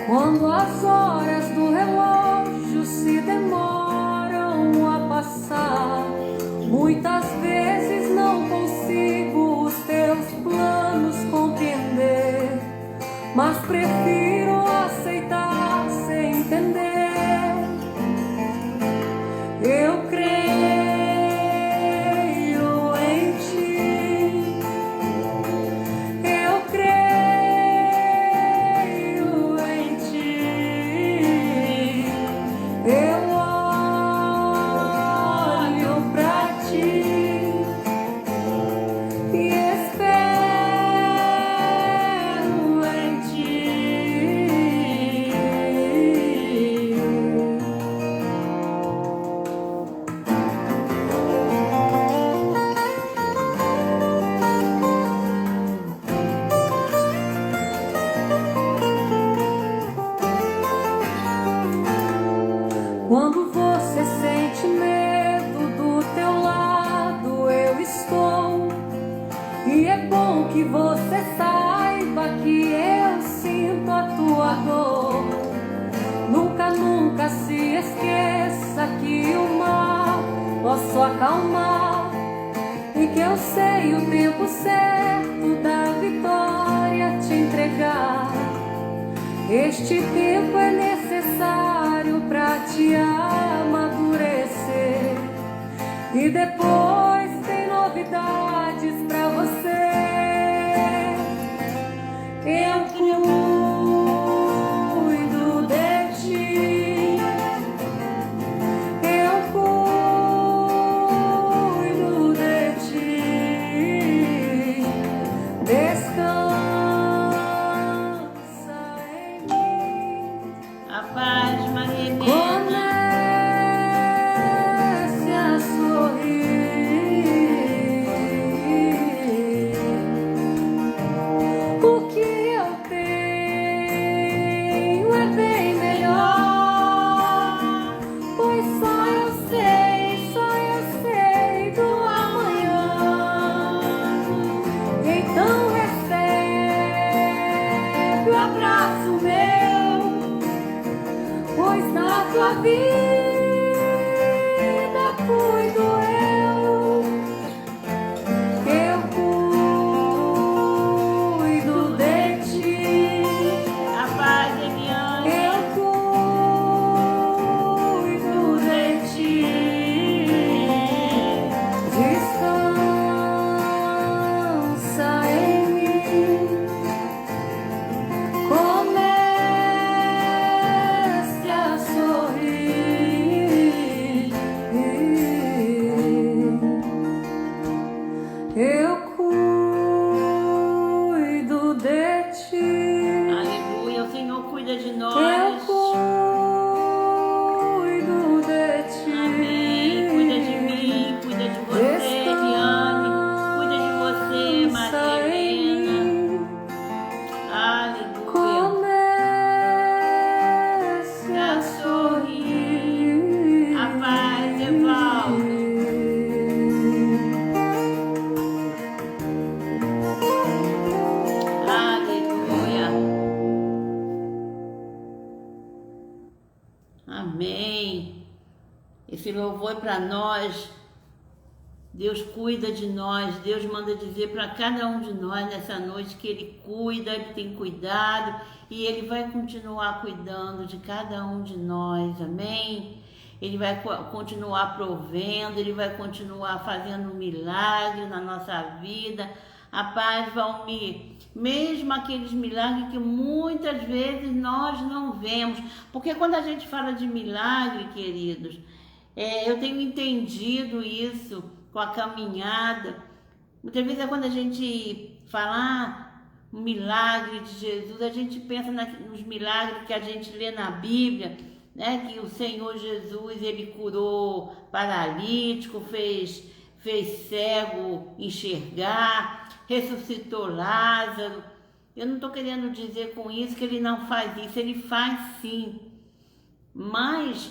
Quando as horas do relógio se demoram a passar, muitas vezes não consigo os teus planos compreender, mas prefiro aceitar sem entender. Eu creio em ti, eu creio em ti, eu olho pra ti e espero em ti. Quando você sente medo, do teu lado eu estou. E é bom que você saiba que eu sinto a tua dor. Nunca, nunca se esqueça que o mar posso acalmar, e que eu sei o tempo certo da vitória te entregar. Este tempo é necessário pra te amadurecer, e depois tem novidades pra você. Eu cuido de ti, eu cuido de ti. Descansa em mim. A paz, Maria Helena. Comece a sorrir. O que eu tenho é bem melhor, pois só eu sei do amanhã. Então recebe o abraço meu, pois na tua vida cuido eu. Eu cuido de ti, A paz, Eliane. eu cuido de ti. Descansa em mim. Comece a sorrir. Eu cuido de ti. Aleluia. O Senhor cuida de Eu nós. cuido de ti. Amém. Cuida de mim, cuida de você, Eliane. Cuida de você, Descansa Maria em Helena. mim. Aleluia. Comece a sorrir. A paz, Evaldo. Aleluia. Amém. Esse louvor é para nós. Deus cuida de nós. Deus manda dizer para cada um de nós nessa noite que Ele cuida, Ele tem cuidado e Ele vai continuar cuidando de cada um de nós. Amém? Ele vai continuar provendo, Ele vai continuar fazendo um milagre na nossa vida. A paz, Valmir, mesmo aqueles milagres que muitas vezes nós não vemos, porque quando a gente fala de milagre, queridos, eu tenho entendido isso com a caminhada. Muitas vezes é quando a gente fala um milagre de Jesus, a gente pensa nos milagres que a gente lê na Bíblia, né? Que o Senhor Jesus, Ele curou paralítico, fez cego enxergar, ressuscitou Lázaro. Eu não estou querendo dizer com isso que Ele não faz isso, Ele faz sim. Mas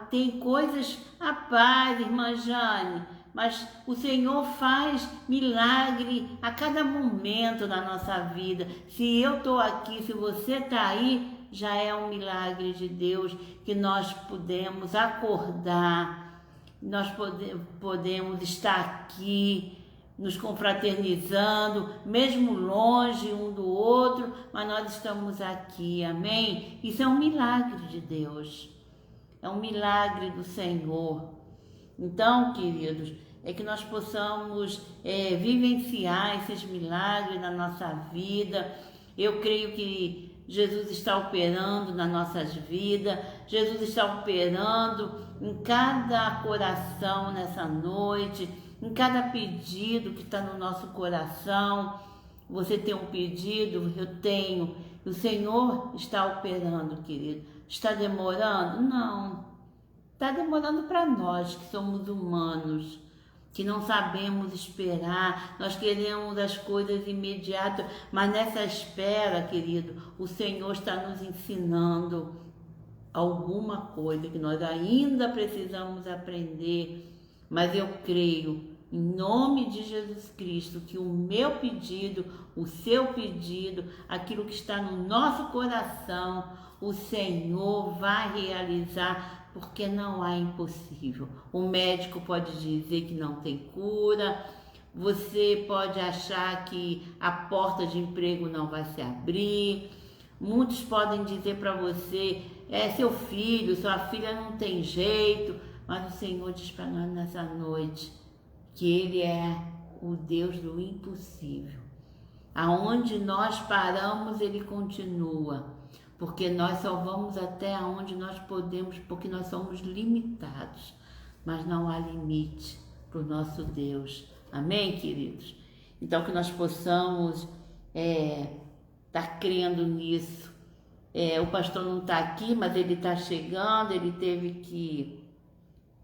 tem coisas, a paz, irmã Jane, mas o Senhor faz milagre a cada momento da nossa vida. Se eu estou aqui, se você está aí, já é um milagre de Deus que nós podemos acordar, nós podemos estar aqui, nos confraternizando, mesmo longe um do outro, mas nós estamos aqui, amém? Isso é um milagre de Deus, é um milagre do Senhor. Então, queridos, é que nós possamos vivenciar esses milagres na nossa vida. Eu creio que Jesus está operando nas nossas vidas, Jesus está operando em cada coração nessa noite, em cada pedido que está no nosso coração. Você tem um pedido, eu tenho. O Senhor está operando, querido. Está demorando? Não. Está demorando para nós que somos humanos, que não sabemos esperar. Nós queremos as coisas imediatas, mas nessa espera, querido, o Senhor está nos ensinando alguma coisa que nós ainda precisamos aprender. Mas eu creio, em nome de Jesus Cristo, que o meu pedido, o seu pedido, aquilo que está no nosso coração, o Senhor vai realizar, porque não há impossível. O médico pode dizer que não tem cura, você pode achar que a porta de emprego não vai se abrir, muitos podem dizer para você, seu filho, sua filha não tem jeito, mas o Senhor diz para nós nessa noite que Ele é o Deus do impossível. Aonde nós paramos, Ele continua, porque nós só vamos até onde nós podemos, porque nós somos limitados, mas não há limite para o nosso Deus. Amém, queridos? Então, que nós possamos estar crendo nisso. O pastor não está aqui, mas ele está chegando, ele teve que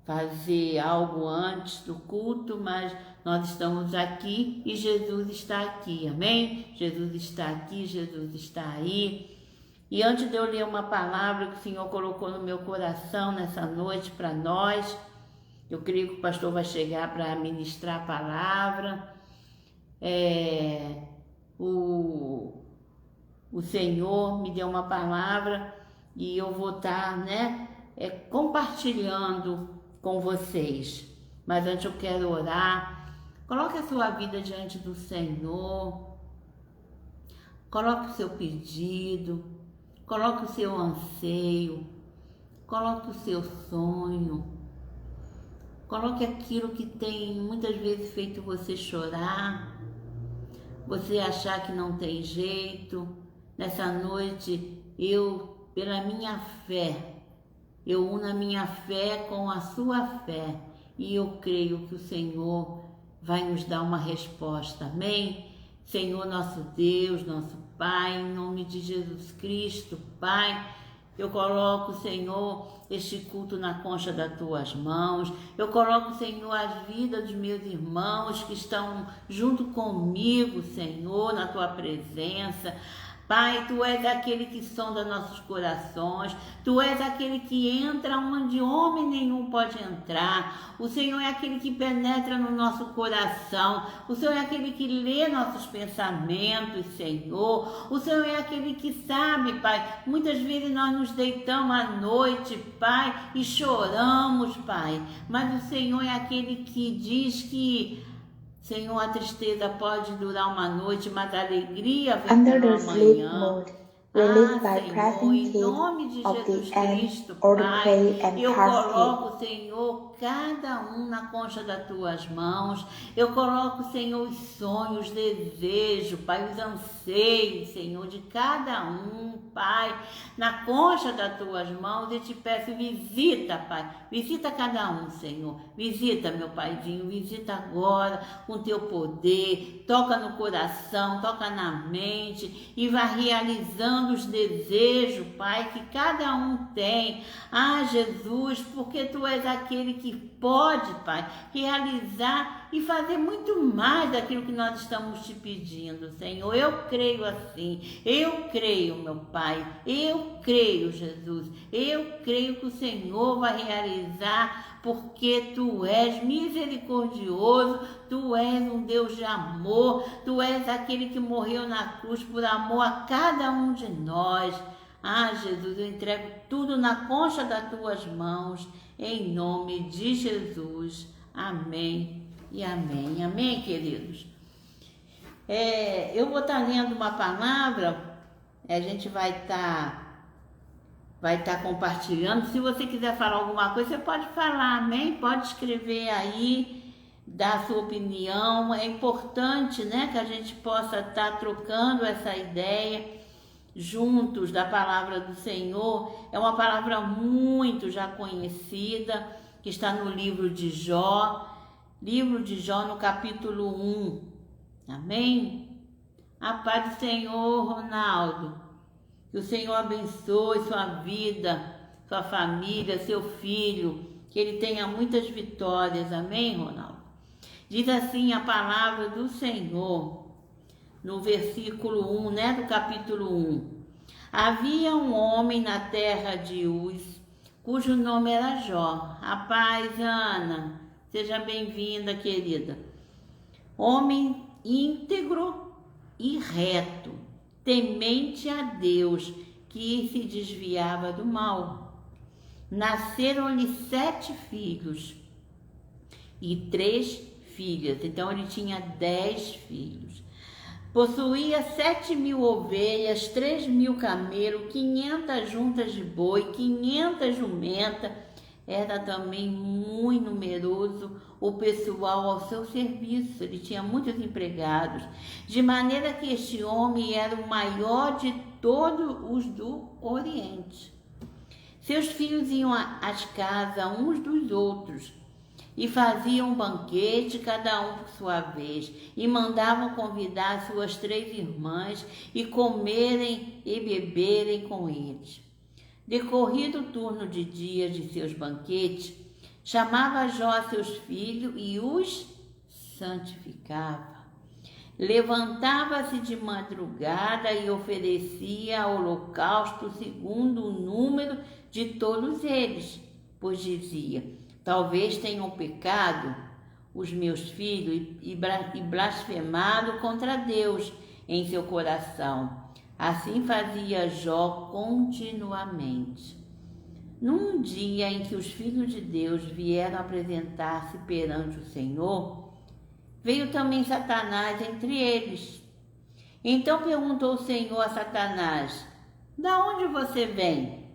fazer algo antes do culto, mas nós estamos aqui e Jesus está aqui, amém? Jesus está aqui, Jesus está aí. E antes de eu ler uma palavra que o Senhor colocou no meu coração nessa noite para nós, eu creio que o pastor vai chegar para ministrar a palavra. O Senhor me deu uma palavra e eu vou estar, compartilhando com vocês. Mas antes eu quero orar. Coloque a sua vida diante do Senhor. Coloque o seu pedido. Coloque o seu anseio. Coloque o seu sonho. Coloque aquilo que tem muitas vezes feito você chorar. Você achar que não tem jeito. Nessa noite, pela minha fé, eu uno a minha fé com a sua fé e eu creio que o Senhor vai nos dar uma resposta, amém? Senhor, nosso Deus, nosso Pai, em nome de Jesus Cristo, Pai, eu coloco, Senhor, este culto na concha das tuas mãos. Eu coloco, Senhor, as vidas dos meus irmãos que estão junto comigo, Senhor, na tua presença. Pai, Tu és aquele que sonda nossos corações, Tu és aquele que entra onde homem nenhum pode entrar, o Senhor é aquele que penetra no nosso coração, o Senhor é aquele que lê nossos pensamentos, Senhor, o Senhor é aquele que sabe, Pai, muitas vezes nós nos deitamos à noite, Pai, e choramos, Pai, mas o Senhor é aquele que diz que Senhor, a tristeza pode durar uma noite, mas a alegria vem pela manhã. Released by Senhor, pressing em nome de keys of Jesus the N Cristo, or the Pai, K and eu pass coloco, Senhor, cada um na concha das tuas mãos. Eu coloco, Senhor, os sonhos, os desejos, Pai, os anseios, Senhor, de cada um, Pai, na concha das tuas mãos. Eu te peço, visita, Pai, visita cada um, Senhor, visita, meu Paizinho, visita agora com teu poder, toca no coração, toca na mente e vai realizando os desejos, Pai, que cada um tem. Jesus, porque Tu és aquele que pode, Pai, realizar e fazer muito mais daquilo que nós estamos te pedindo, Senhor. Eu creio assim, eu creio, meu Pai, eu creio, Jesus, eu creio que o Senhor vai realizar, porque Tu és misericordioso, Tu és um Deus de amor, Tu és aquele que morreu na cruz por amor a cada um de nós. Ah, Jesus, eu entrego tudo na concha das tuas mãos, em nome de Jesus. Amém e amém. Amém, queridos? Eu vou estar lendo uma palavra, a gente vai estar compartilhando. Se você quiser falar alguma coisa, você pode falar, amém? Pode escrever aí, dar a sua opinião. É importante, né, que a gente possa estar trocando essa ideia juntos da palavra do Senhor. É uma palavra muito já conhecida, que está no livro de Jó no capítulo 1. Amém? A paz do Senhor, Ronaldo. Que o Senhor abençoe sua vida, sua família, seu filho, que ele tenha muitas vitórias. Amém, Ronaldo? Diz assim a palavra do Senhor, no versículo 1, né, do capítulo 1. Havia um homem na terra de Uz, cujo nome era Jó. A paz, Ana. Seja bem-vinda, querida. Homem íntegro e reto, temente a Deus, que se desviava do mal. Nasceram-lhe 7 filhos e 3 filhas, então ele tinha 10 filhos. Possuía 7.000 ovelhas, 3.000 camelos, 500 juntas de boi, 500 jumentas. Era também muito numeroso o pessoal ao seu serviço. Ele tinha muitos empregados, de maneira que este homem era o maior de todos os do Oriente. Seus filhos iam às casas uns dos outros e faziam um banquete, cada um por sua vez, e mandavam convidar suas 3 irmãs e comerem e beberem com eles. Decorrido o turno de dia de seus banquetes, chamava Jó seus filhos e os santificava. Levantava-se de madrugada e oferecia holocausto segundo o número de todos eles, pois dizia: talvez tenham pecado os meus filhos e blasfemado contra Deus em seu coração. Assim fazia Jó continuamente. Num dia em que os filhos de Deus vieram apresentar-se perante o Senhor, veio também Satanás entre eles. Então perguntou o Senhor a Satanás: da onde você vem?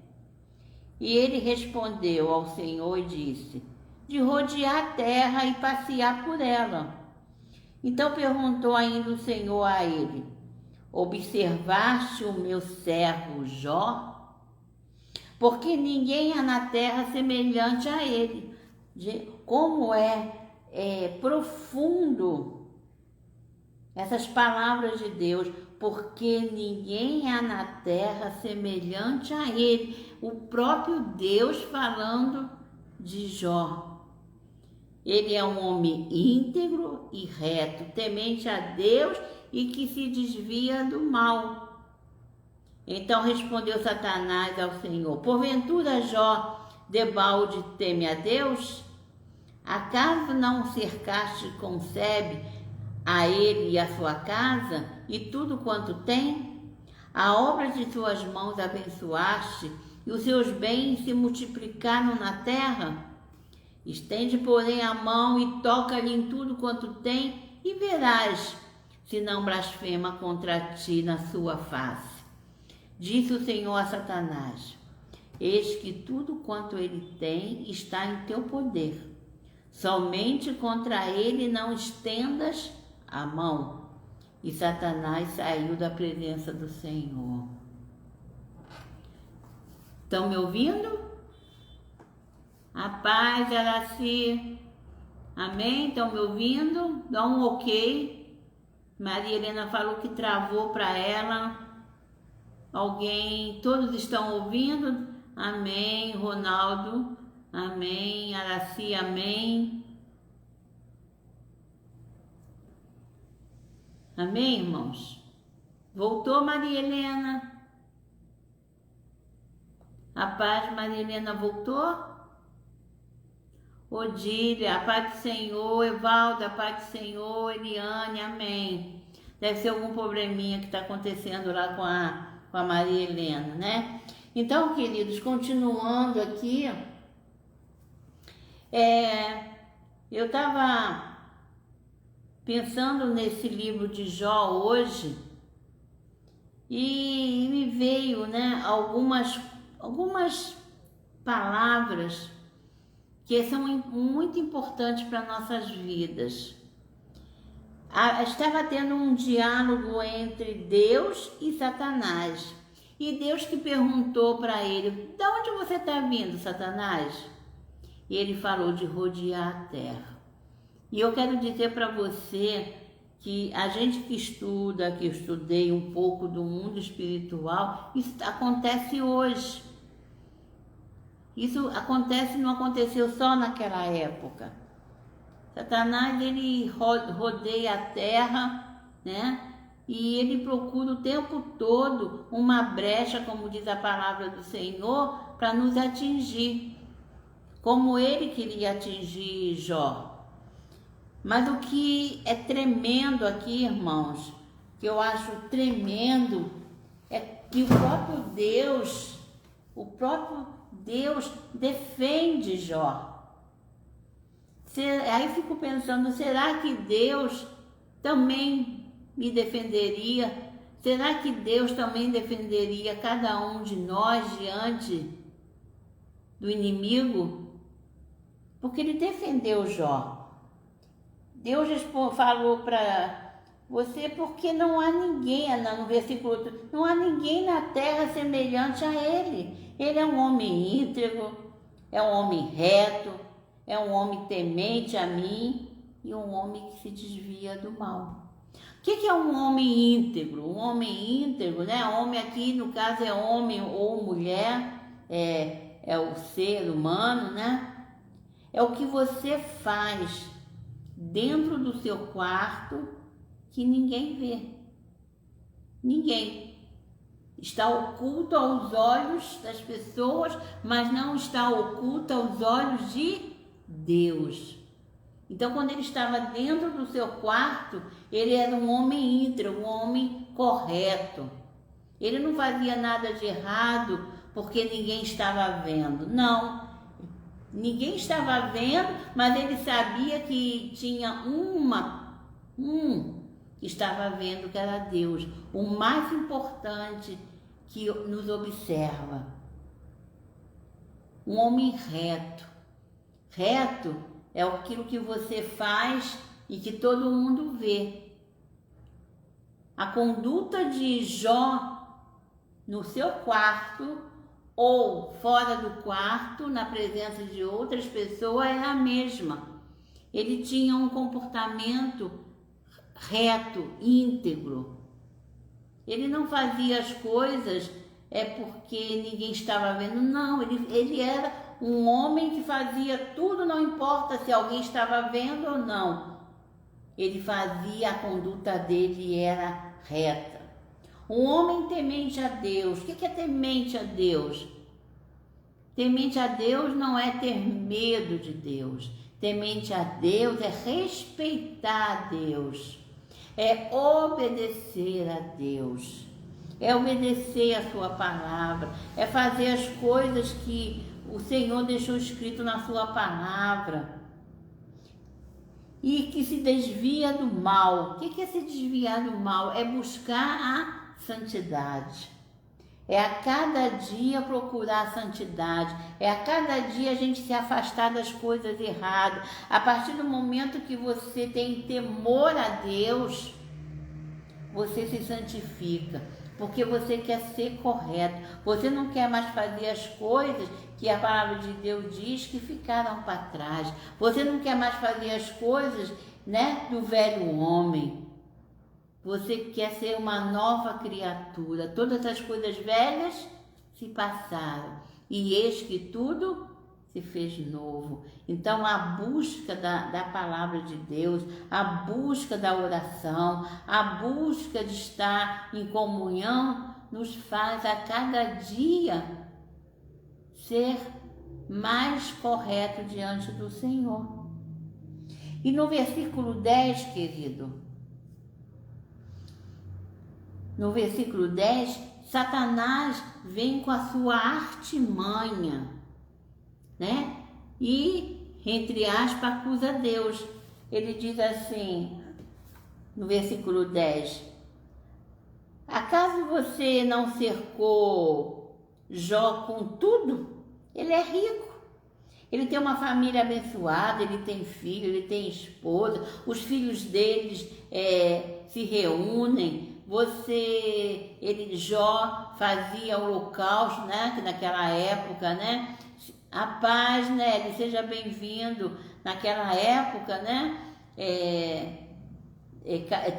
E ele respondeu ao Senhor e disse: de rodear a terra e passear por ela. Então perguntou ainda o Senhor a ele: observaste o meu servo Jó? Porque ninguém há na terra semelhante a ele. Como é profundo essas palavras de Deus. Porque ninguém há na terra semelhante a ele. O próprio Deus falando de Jó. Ele é um homem íntegro e reto, temente a Deus e que se desvia do mal. Então respondeu Satanás ao Senhor: porventura Jó debalde teme a Deus? Acaso não cercaste com sebe a ele e a sua casa e tudo quanto tem? A obra de suas mãos abençoaste e os seus bens se multiplicaram na terra? Estende, porém, a mão e toca-lhe em tudo quanto tem e verás se não blasfema contra ti na sua face. Disse o Senhor a Satanás: eis que tudo quanto ele tem está em teu poder. Somente contra ele não estendas a mão. E Satanás saiu da presença do Senhor. Estão me ouvindo? A paz, Araci. Amém? Estão me ouvindo? Dá um ok. Maria Helena falou que travou para ela. Alguém? Todos estão ouvindo? Amém. Ronaldo. Amém. Araci, amém. Amém, irmãos? Voltou, Maria Helena? A paz, Maria Helena, voltou? Odília, a paz do Senhor. Evaldo, a paz do Senhor. Eliane, amém. Deve ser algum probleminha que está acontecendo lá com com a Maria Helena, né? Então, queridos, continuando aqui, eu estava pensando nesse livro de Jó hoje e me veio, né, algumas palavras que são muito importantes para nossas vidas. Estava tendo um diálogo entre Deus e Satanás. E Deus que perguntou para ele: de onde você está vindo, Satanás? E ele falou de rodear a terra. E eu quero dizer para você que a gente que estuda, que eu estudei um pouco do mundo espiritual, isso acontece hoje. Isso acontece, não aconteceu só naquela época. Satanás, ele rodeia a terra, né? E ele procura o tempo todo uma brecha, como diz a palavra do Senhor, para nos atingir, como ele queria atingir Jó. Mas o que é tremendo aqui, irmãos, que eu acho tremendo, é que o próprio Deus defende Jó. Aí fico pensando, será que Deus também me defenderia? Será que Deus também defenderia cada um de nós diante do inimigo? Porque ele defendeu Jó. Deus falou para você, porque não há ninguém, no versículo 8, não há ninguém na terra semelhante a ele. Ele é um homem íntegro, é um homem reto, é um homem temente a mim e um homem que se desvia do mal. O que é um homem íntegro? Um homem íntegro, né? Homem aqui, no caso, é homem ou mulher, é o ser humano, né? É o que você faz dentro do seu quarto que ninguém vê. Ninguém. Está oculto aos olhos das pessoas, mas não está oculto aos olhos de Deus. Então, quando ele estava dentro do seu quarto, ele era um homem íntegro, um homem correto. Ele não fazia nada de errado porque ninguém estava vendo. Não, ninguém estava vendo, mas ele sabia que tinha que estava vendo, que era Deus, o mais importante que nos observa. Um homem reto. Reto é aquilo que você faz e que todo mundo vê. A conduta de Jó no seu quarto ou fora do quarto, na presença de outras pessoas, é a mesma. Ele tinha um comportamento reto, íntegro. Ele não fazia as coisas porque ninguém estava vendo, não. Ele era um homem que fazia tudo, não importa se alguém estava vendo ou não. Ele fazia, a conduta dele era reta. Um homem temente a Deus. O que é temente a Deus? Temente a Deus não é ter medo de Deus. Temente a Deus é respeitar a Deus. É obedecer a Deus. É obedecer a sua palavra. É fazer as coisas que o Senhor deixou escrito na sua palavra. E que se desvia do mal. O que é se desviar do mal? É buscar a santidade. É a cada dia procurar a santidade. É a cada dia a gente se afastar das coisas erradas. A partir do momento que você tem temor a Deus, você se santifica. Porque você quer ser correto. Você não quer mais fazer as coisas que a palavra de Deus diz que ficaram para trás. Você não quer mais fazer as coisas, né, do velho homem. Você quer ser uma nova criatura. Todas as coisas velhas se passaram. E eis que tudo se fez novo. Então, a busca da palavra de Deus, a busca da oração, a busca de estar em comunhão, nos faz a cada dia ser mais correto diante do Senhor. E no versículo 10, querido, no versículo 10, Satanás vem com a sua artimanha, né? E, entre aspas, acusa Deus. Ele diz assim, no versículo 10, acaso você não cercou Jó com tudo? Ele é rico. Ele tem uma família abençoada, ele tem filho, ele tem esposa, os filhos deles se reúnem. Jó fazia holocausto, né? Que naquela época, né? A paz, né? Ele seja bem-vindo. Naquela época, né?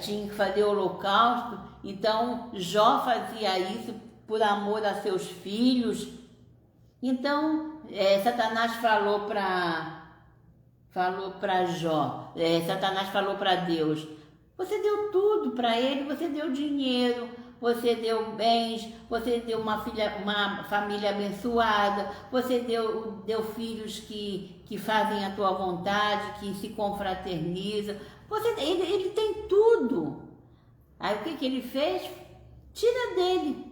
Tinha que fazer holocausto. Então Jó fazia isso por amor a seus filhos. Então Satanás falou para Jó, Satanás falou para Deus, você deu tudo para ele, você deu dinheiro, você deu bens, você deu uma família abençoada, você deu filhos que fazem a tua vontade, que se confraternizam, ele tem tudo. Aí o que ele fez? Tira dele,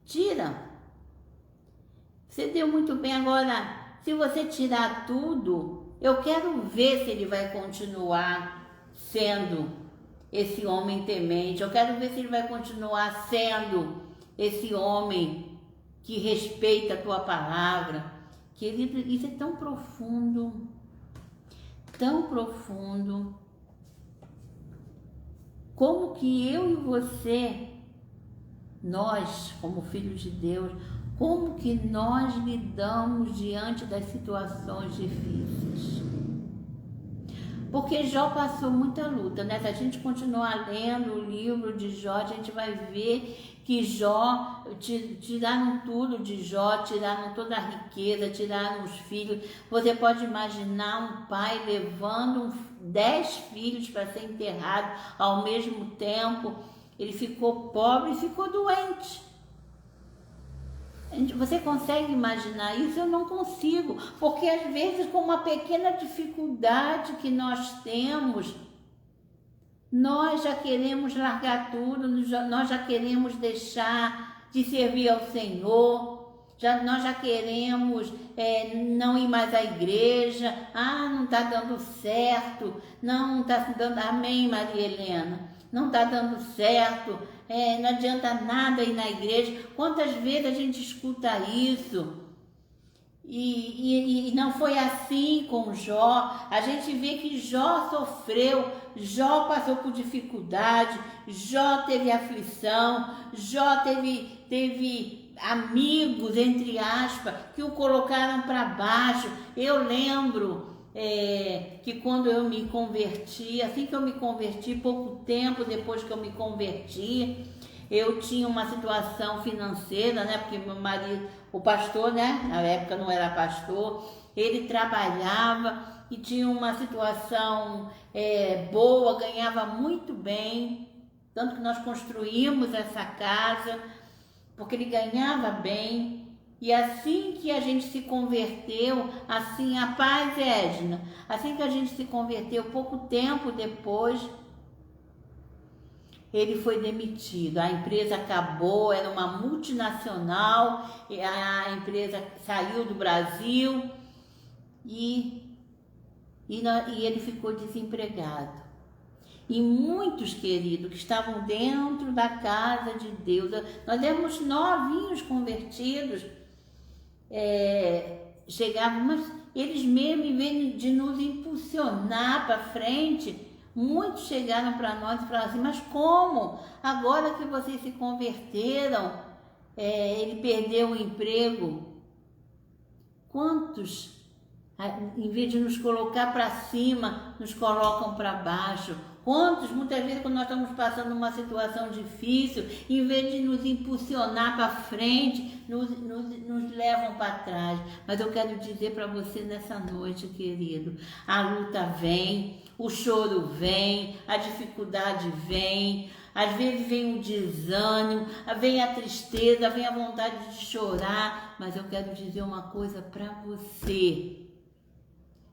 tira. Você deu muito bem, agora, se você tirar tudo, eu quero ver se ele vai continuar sendo esse homem temente, eu quero ver se ele vai continuar sendo esse homem que respeita a tua palavra. Querido, isso é tão profundo, tão profundo. Como que eu e você, nós, como filhos de Deus, como que nós lidamos diante das situações difíceis? Porque Jó passou muita luta, né? Se a gente continuar lendo o livro de Jó, a gente vai ver que Jó, tiraram tudo de Jó, tiraram toda a riqueza, tiraram os filhos. Você pode imaginar um pai levando 10 filhos para ser enterrado ao mesmo tempo. Ele ficou pobre e ficou doente. Você consegue imaginar isso? Eu não consigo, porque às vezes com uma pequena dificuldade que nós temos, nós já queremos largar tudo, nós já queremos deixar de servir ao Senhor, nós já queremos não ir mais à igreja, não está dando certo, não está dando, amém, Maria Helena? Não está dando certo, não adianta nada ir na igreja. Quantas vezes a gente escuta isso? E não foi assim com Jó. A gente vê que Jó sofreu, Jó passou por dificuldade, Jó teve aflição, Jó teve amigos, entre aspas, que o colocaram para baixo. Eu lembro que quando eu me converti, assim que eu me converti, pouco tempo depois que eu me converti, eu tinha uma situação financeira, né? Porque meu marido, o pastor, né? Na época não era pastor, ele trabalhava e tinha uma situação boa, ganhava muito bem, tanto que nós construímos essa casa, porque ele ganhava bem. E assim que a gente se converteu, assim, a paz, Edna, assim que a gente se converteu, pouco tempo depois, ele foi demitido. A empresa acabou, era uma multinacional, a empresa saiu do Brasil e ele ficou desempregado. E muitos, queridos, que estavam dentro da casa de Deus, nós éramos novinhos convertidos, chegavam, mas eles mesmo, em vez de nos impulsionar para frente, muitos chegaram para nós e falaram assim, mas como? Agora que vocês se converteram, ele perdeu o emprego. Quantos, em vez de nos colocar para cima, nos colocam para baixo? Quantos, muitas vezes, quando nós estamos passando uma situação difícil, em vez de nos impulsionar para frente, nos levam para trás. Mas eu quero dizer para você nessa noite, querido, a luta vem, o choro vem, a dificuldade vem, às vezes vem o desânimo, vem a tristeza, vem a vontade de chorar, mas eu quero dizer uma coisa para você.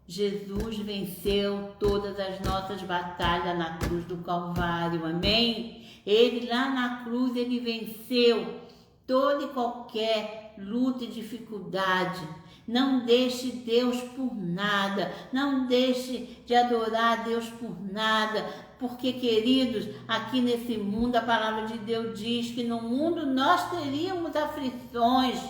Jesus venceu todas as nossas batalhas na cruz do Calvário, amém? Ele lá na cruz, ele venceu toda e qualquer luta e dificuldade. Não deixe Deus por nada, não deixe de adorar a Deus por nada, porque, queridos, aqui nesse mundo a palavra de Deus diz que no mundo nós teríamos aflições,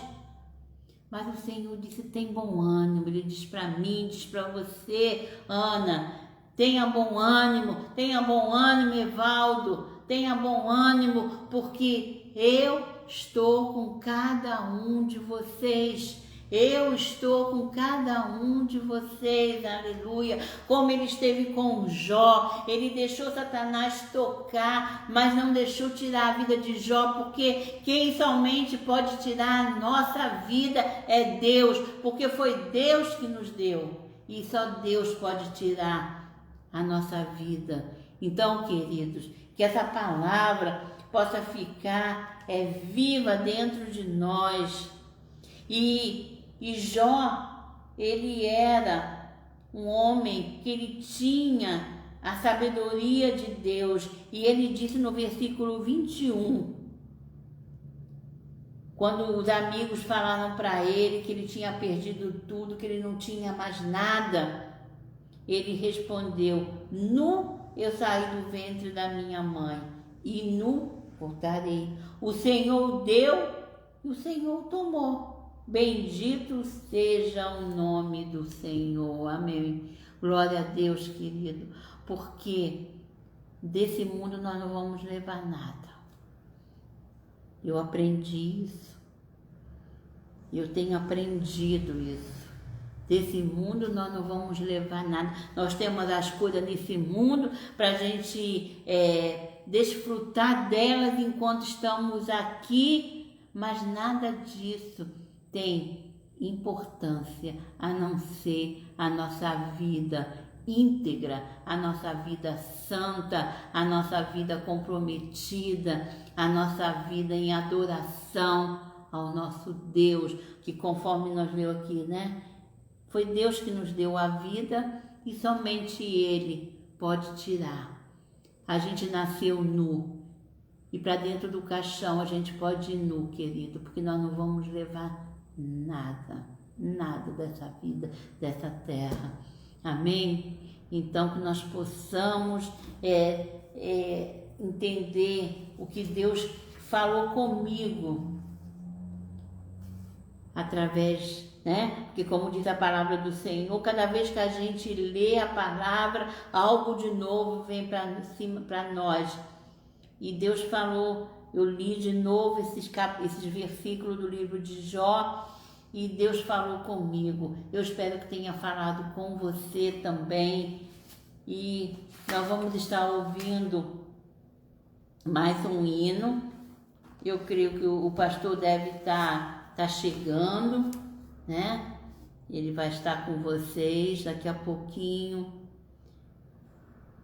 mas o Senhor disse: tem bom ânimo. Ele diz para mim, diz para você, Ana, tenha bom ânimo, Evaldo, tenha bom ânimo, porque eu estou com cada um de vocês. Eu estou com cada um de vocês, aleluia. Como ele esteve com Jó, ele deixou Satanás tocar, mas não deixou tirar a vida de Jó, porque quem somente pode tirar a nossa vida é Deus, porque foi Deus que nos deu, e só Deus pode tirar a nossa vida. Então, queridos, que essa palavra possa ficar viva dentro de nós. E Jó, ele era um homem que ele tinha a sabedoria de Deus, e ele disse no versículo 21, quando os amigos falaram para ele que ele tinha perdido tudo, que ele não tinha mais nada, ele respondeu: nu eu saí do ventre da minha mãe, e nu voltarei. O Senhor deu e o Senhor tomou. Bendito seja o nome do Senhor. Amém. Glória a Deus, querido, porque desse mundo nós não vamos levar nada. Eu aprendi isso. Eu tenho aprendido isso. Desse mundo nós não vamos levar nada. Nós temos as coisas nesse mundo para a gente desfrutar delas enquanto estamos aqui, mas nada disso tem importância a não ser a nossa vida íntegra, a nossa vida santa, a nossa vida comprometida, a nossa vida em adoração ao nosso Deus, que conforme nós lemos aqui, né? Foi Deus que nos deu a vida e somente Ele pode tirar. A gente nasceu nu e para dentro do caixão a gente pode ir nu, querido, porque nós não vamos levar nada dessa vida, dessa terra. Amém? Então que nós possamos entender o que Deus falou comigo através, né? Porque como diz a palavra do Senhor, cada vez que a gente lê a palavra, algo de novo vem para nós. E Deus falou, eu li de novo esses versículos do livro de Jó, e Deus falou comigo. Eu espero que tenha falado com você também. E nós vamos estar ouvindo mais um hino. Eu creio que o pastor deve estar chegando, né? Ele vai estar com vocês daqui a pouquinho.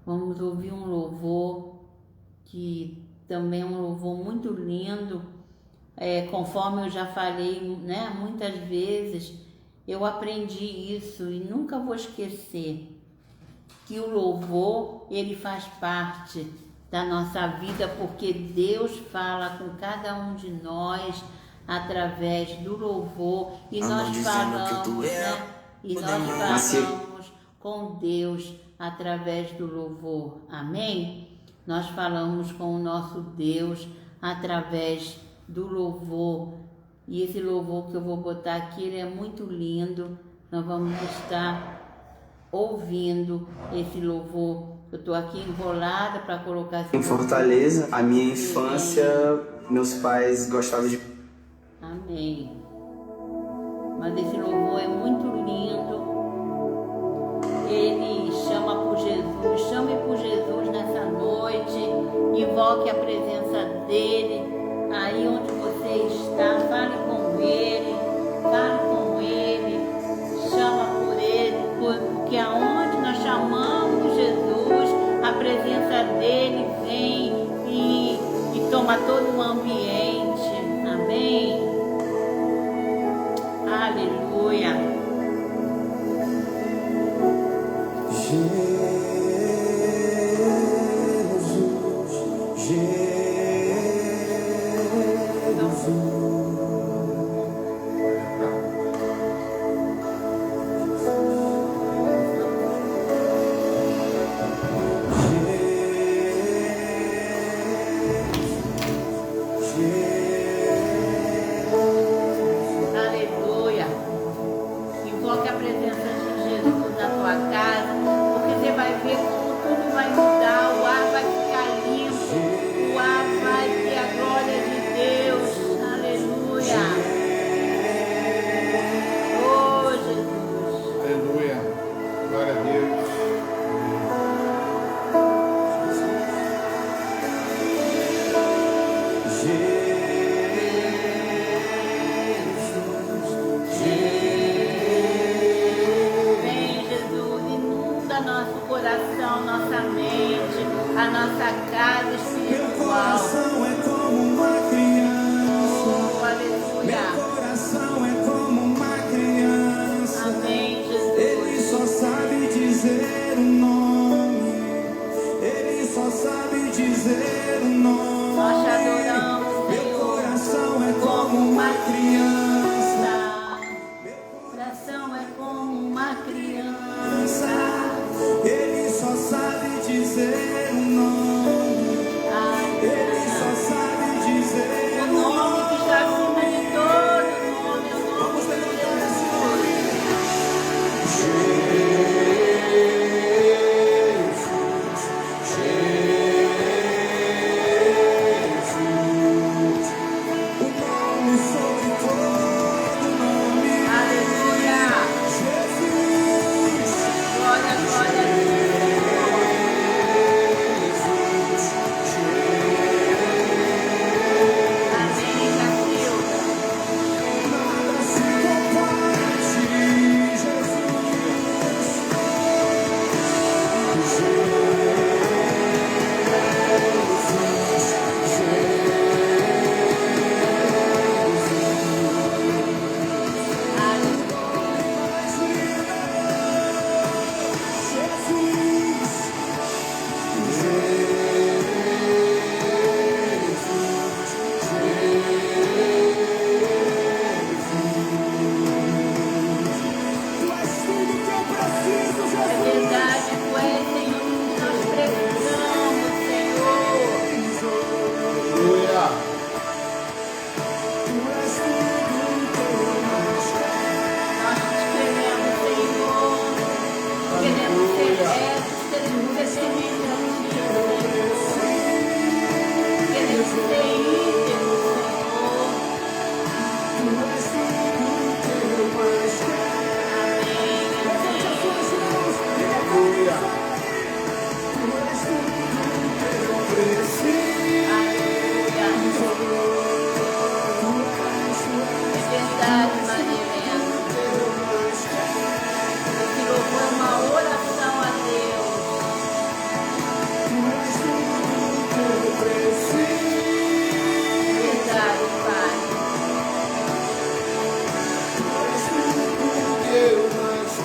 Vamos ouvir um louvor que também é um louvor muito lindo. Conforme eu já falei, né, muitas vezes, eu aprendi isso e nunca vou esquecer que o louvor, ele faz parte da nossa vida, porque Deus fala com cada um de nós através do louvor, e nós falamos, né? E nós falamos com Deus através do louvor. Amém? Nós falamos com o nosso Deus através do louvor. E esse louvor que eu vou botar aqui, ele é muito lindo. Nós vamos estar ouvindo esse louvor. Eu estou aqui enrolada para colocar esse Em Fortaleza, a minha infância, meus pais gostavam de... Amém. Mas esse louvor é muito lindo. Ele chama por Jesus. Chame por Jesus nessa noite. Invoque a presença dele. Aí onde você está, fale com ele. Fale com ele. Chama por ele. Porque aonde nós chamamos Jesus, a presença dele vem e toma todo o ambiente. Amém? Aleluia. Jesus.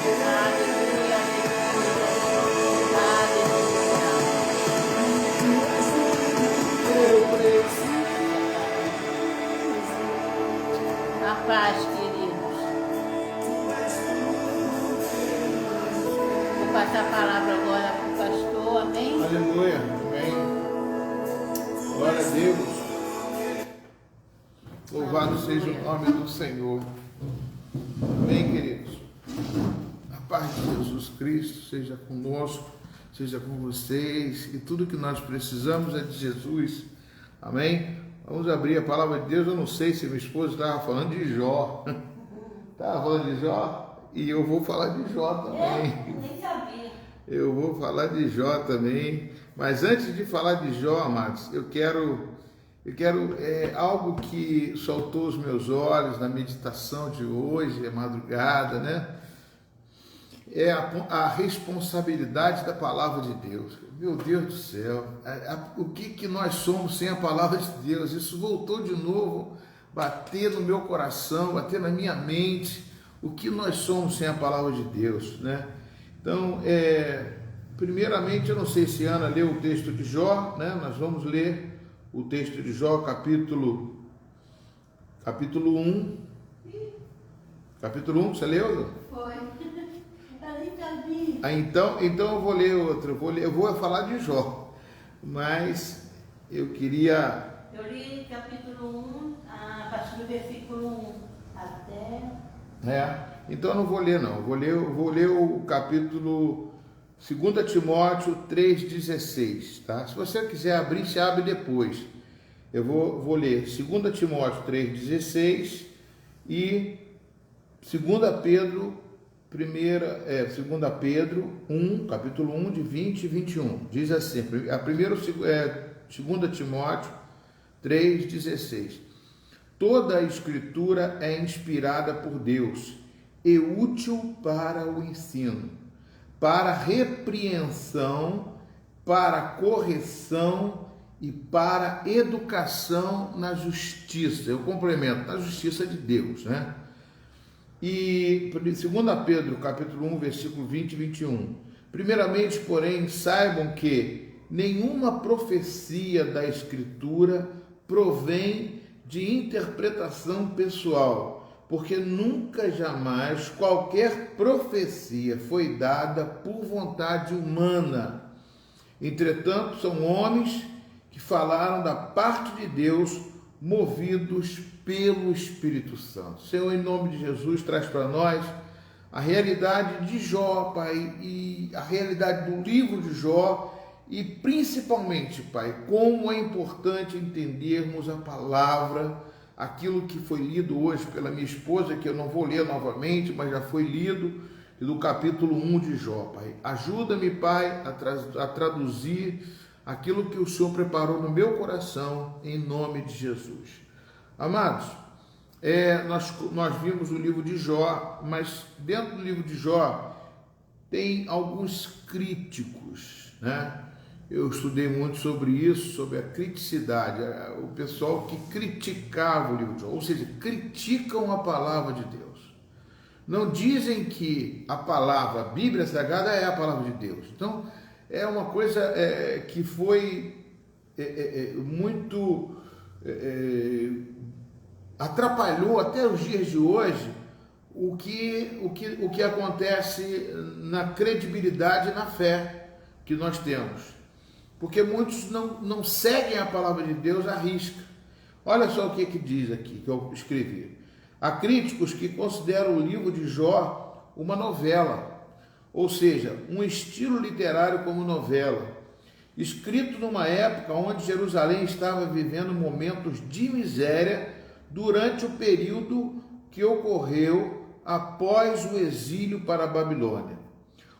Aleluia, aleluia. A paz, queridos. Vou passar a palavra agora para o pastor, amém? Aleluia, amém. Glória a Deus. Louvado seja o nome do Senhor. Amém, queridos. A paz de Jesus Cristo seja conosco, seja com vocês, e tudo que nós precisamos é de Jesus. Amém? Vamos abrir a palavra de Deus. Eu não sei se minha esposa estava falando de Jó. Estava falando de Jó? E eu vou falar de Jó também. Nem sabia. Eu vou falar de Jó também. Mas antes de falar de Jó, amados, eu quero algo que soltou os meus olhos na meditação de hoje, é madrugada, né? É a responsabilidade da palavra de Deus. Meu Deus do céu, o que nós somos sem a palavra de Deus? Isso voltou de novo, bater no meu coração, bater na minha mente, o que nós somos sem a palavra de Deus, né? Então, primeiramente, eu não sei se Ana leu o texto de Jó, né? Nós vamos ler o texto de Jó, capítulo 1. Capítulo 1, você leu? Foi. Eu nem sabia. Então eu vou ler outro. Eu vou falar de Jó, mas eu queria... Eu li capítulo 1, a partir do versículo 1 até... Então eu não vou ler, não. Eu vou ler o capítulo 2 Timóteo 3,16, tá? Se você quiser abrir, se abre depois. Eu vou ler 2 Timóteo 3,16 e 2 Pedro, 2 Pedro 1, capítulo 1, de 20 e 21. Diz assim, a primeira, 2 Timóteo 3,16. Toda a escritura é inspirada por Deus e útil para o ensino, para a repreensão, para a correção e para a educação na justiça. Eu complemento, na justiça de Deus, né? E 2 Pedro, capítulo 1, versículo 20 e 21. Primeiramente, porém, saibam que nenhuma profecia da Escritura provém de interpretação pessoal, porque nunca jamais qualquer profecia foi dada por vontade humana. Entretanto, são homens que falaram da parte de Deus, movidos pelo Espírito Santo. Senhor, em nome de Jesus, traz para nós a realidade de Jó, Pai, e a realidade do livro de Jó, e principalmente, Pai, como é importante entendermos a palavra, aquilo que foi lido hoje pela minha esposa, que eu não vou ler novamente, mas já foi lido, do capítulo 1 de Jó, Pai. Ajuda-me, Pai, a traduzir aquilo que o Senhor preparou no meu coração, em nome de Jesus. Amados, nós vimos o livro de Jó, mas dentro do livro de Jó tem alguns críticos, né? Eu estudei muito sobre isso, sobre a criticidade, o pessoal que criticava o livro de Jó, ou seja, criticam a palavra de Deus. Não dizem que a palavra, a Bíblia Sagrada é a palavra de Deus. Então, é uma coisa que foi muito... atrapalhou até os dias de hoje o que acontece na credibilidade e na fé que nós temos. Porque muitos não seguem a palavra de Deus à risca. Olha só o que diz aqui, que eu escrevi. Há críticos que consideram o livro de Jó uma novela, ou seja, um estilo literário como novela, escrito numa época onde Jerusalém estava vivendo momentos de miséria durante o período que ocorreu após o exílio para a Babilônia.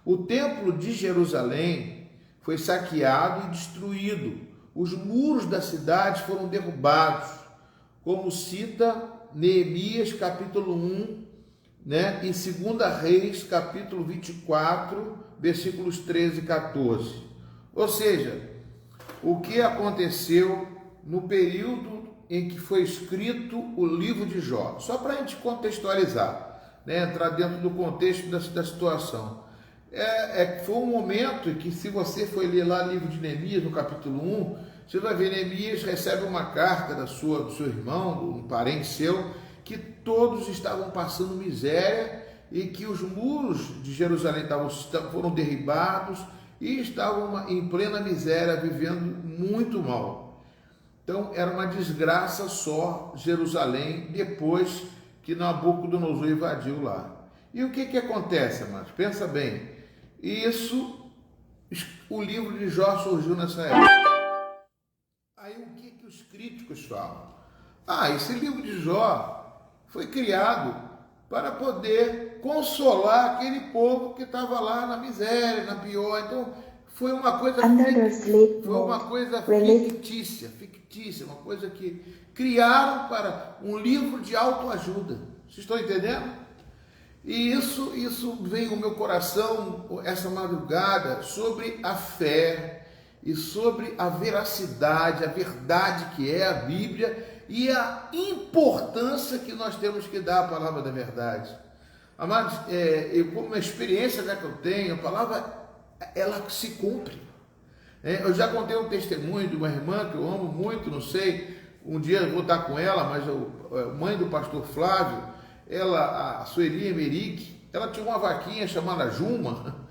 O templo de Jerusalém foi saqueado e destruído. Os muros da cidade foram derrubados, como cita Neemias capítulo 1, né? E 2 Reis capítulo 24, versículos 13 e 14. Ou seja, o que aconteceu no período em que foi escrito o livro de Jó. Só para a gente contextualizar. né, entrar dentro do contexto da situação. Foi um momento em que, se você for ler lá o livro de Neemias, no capítulo 1, você vai ver Neemias recebe uma carta do seu irmão, um parente seu, que todos estavam passando miséria e que os muros de Jerusalém foram derribados e estavam em plena miséria, vivendo muito mal. Então era uma desgraça só Jerusalém, depois que Nabucodonosor invadiu lá. E o que acontece, amados? Pensa bem, o livro de Jó surgiu nessa época. Aí o que os críticos falam? Esse livro de Jó foi criado para poder consolar aquele povo que estava lá na miséria, na pior. Então foi uma coisa fictícia, uma coisa que criaram para um livro de autoajuda. Vocês estão entendendo? E isso veio ao meu coração essa madrugada, sobre a fé e sobre a veracidade, a verdade que é a Bíblia e a importância que nós temos que dar à palavra da verdade. Amados, como uma experiência que eu tenho, a palavra, ela se cumpre. Eu já contei um testemunho de uma irmã que eu amo muito, não sei, um dia eu vou estar com ela, mas mãe do pastor Flávio, a Sueli Emerick, ela tinha uma vaquinha chamada Juma,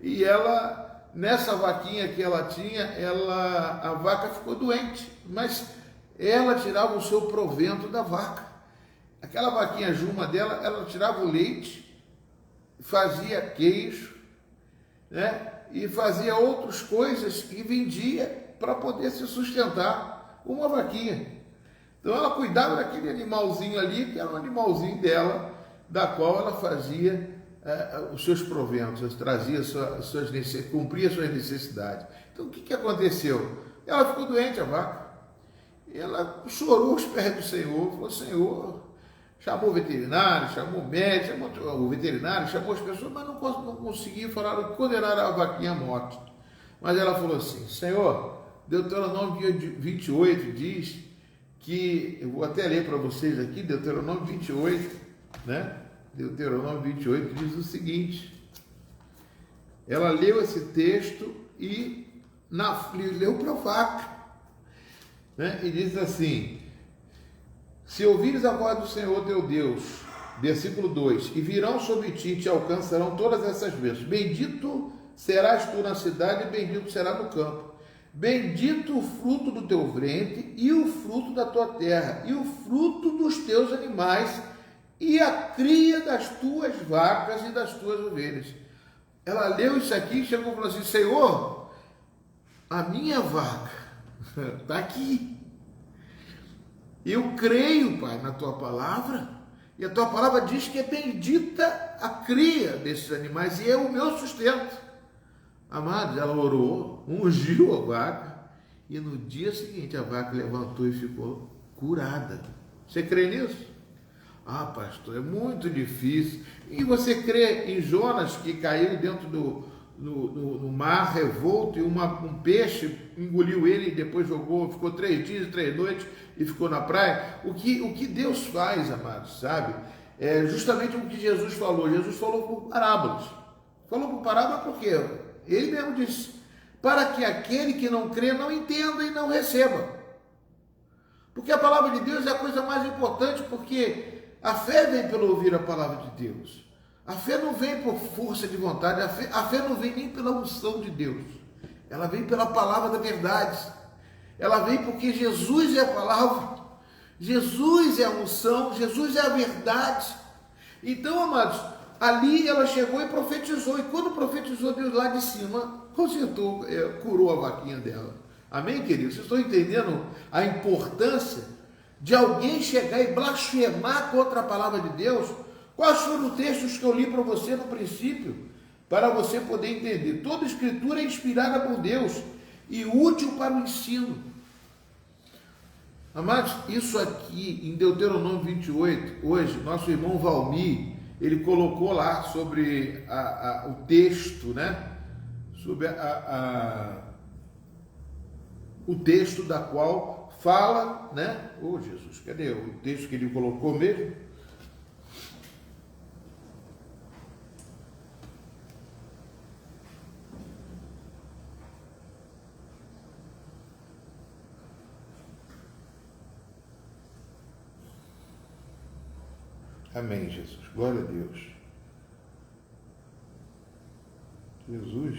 e nessa vaquinha que ela tinha, a vaca ficou doente, mas ela tirava o seu provento da vaca. Aquela vaquinha Juma dela, ela tirava o leite, fazia queijo, né? E fazia outras coisas e vendia para poder se sustentar, uma vaquinha. Então ela cuidava daquele animalzinho ali, que era um animalzinho dela, da qual ela fazia os seus proventos, trazia cumpria suas necessidades. Então o que aconteceu? Ela ficou doente, a vaca. Ela chorou aos pés do Senhor, falou: Senhor, chamou o veterinário, chamou o médico, chamou as pessoas, mas não conseguiu falar, condenaram a vaquinha à morte. Mas ela falou assim: Senhor, Deuteronômio 28 diz que, eu vou até ler para vocês aqui, Deuteronômio 28, né? Deuteronômio 28 diz o seguinte, ela leu esse texto e leu para a vaca, né? E diz assim: se ouvires a voz do Senhor teu Deus, versículo 2, e virão sobre ti e te alcançarão todas essas bênçãos. Bendito serás tu na cidade e bendito será no campo. Bendito o fruto do teu ventre e o fruto da tua terra e o fruto dos teus animais e a cria das tuas vacas e das tuas ovelhas. Ela leu isso aqui e chegou e falou assim: Senhor, a minha vaca está aqui. Eu creio, Pai, na tua palavra, e a tua palavra diz que é bendita a cria desses animais e é o meu sustento. Amados, ela orou, ungiu a vaca, e no dia seguinte a vaca levantou e ficou curada. Você crê nisso? Pastor, é muito difícil. E você crê em Jonas, que caiu dentro no mar revolto, e um peixe engoliu ele e depois ficou 3 dias e 3 noites e ficou na praia? O que Deus faz, amados, sabe? É justamente o que Jesus falou. Jesus falou por parábolas. Falou por parábola por quê? Ele mesmo disse: para que aquele que não crê não entenda e não receba. Porque a palavra de Deus é a coisa mais importante, porque a fé vem pelo ouvir a palavra de Deus. A fé não vem por força de vontade, a fé não vem nem pela unção de Deus. Ela vem pela palavra da verdade. Ela vem porque Jesus é a palavra, Jesus é a unção, Jesus é a verdade. Então, amados, ali ela chegou e profetizou. E quando profetizou, Deus lá de cima consertou, curou a vaquinha dela. Amém, queridos? Vocês estão entendendo a importância de alguém chegar e blasfemar contra a palavra de Deus? Quais foram os textos que eu li para você no princípio? Para você poder entender. Toda escritura é inspirada por Deus e útil para o ensino. Amados, isso aqui em Deuteronômio 28, hoje, nosso irmão Valmir, ele colocou lá sobre o texto, né? Sobre o texto da qual fala, né? Jesus, cadê o texto que ele colocou mesmo? Amém, Jesus. Glória a Deus. Jesus.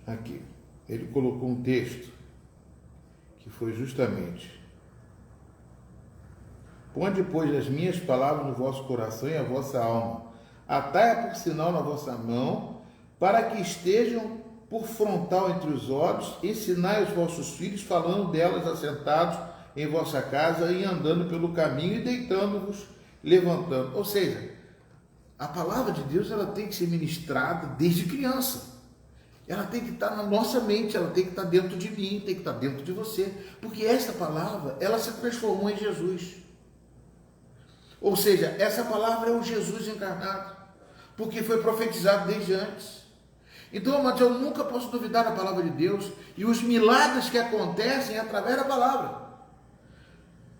Aqui, ele colocou um texto que foi justamente: ponde, pois, as minhas palavras no vosso coração e a vossa alma, atai-a por sinal na vossa mão, para que estejam por frontal entre os olhos, ensinai os vossos filhos, falando delas assentados em vossa casa e andando pelo caminho e deitando-vos, levantando. Ou seja, a palavra de Deus, ela tem que ser ministrada desde criança. Ela tem que estar na nossa mente, ela tem que estar dentro de mim, tem que estar dentro de você, porque essa palavra, ela se transformou em Jesus. Ou seja, essa palavra é o Jesus encarnado, porque foi profetizado desde antes. Então, amados, eu nunca posso duvidar da palavra de Deus e os milagres que acontecem através da palavra.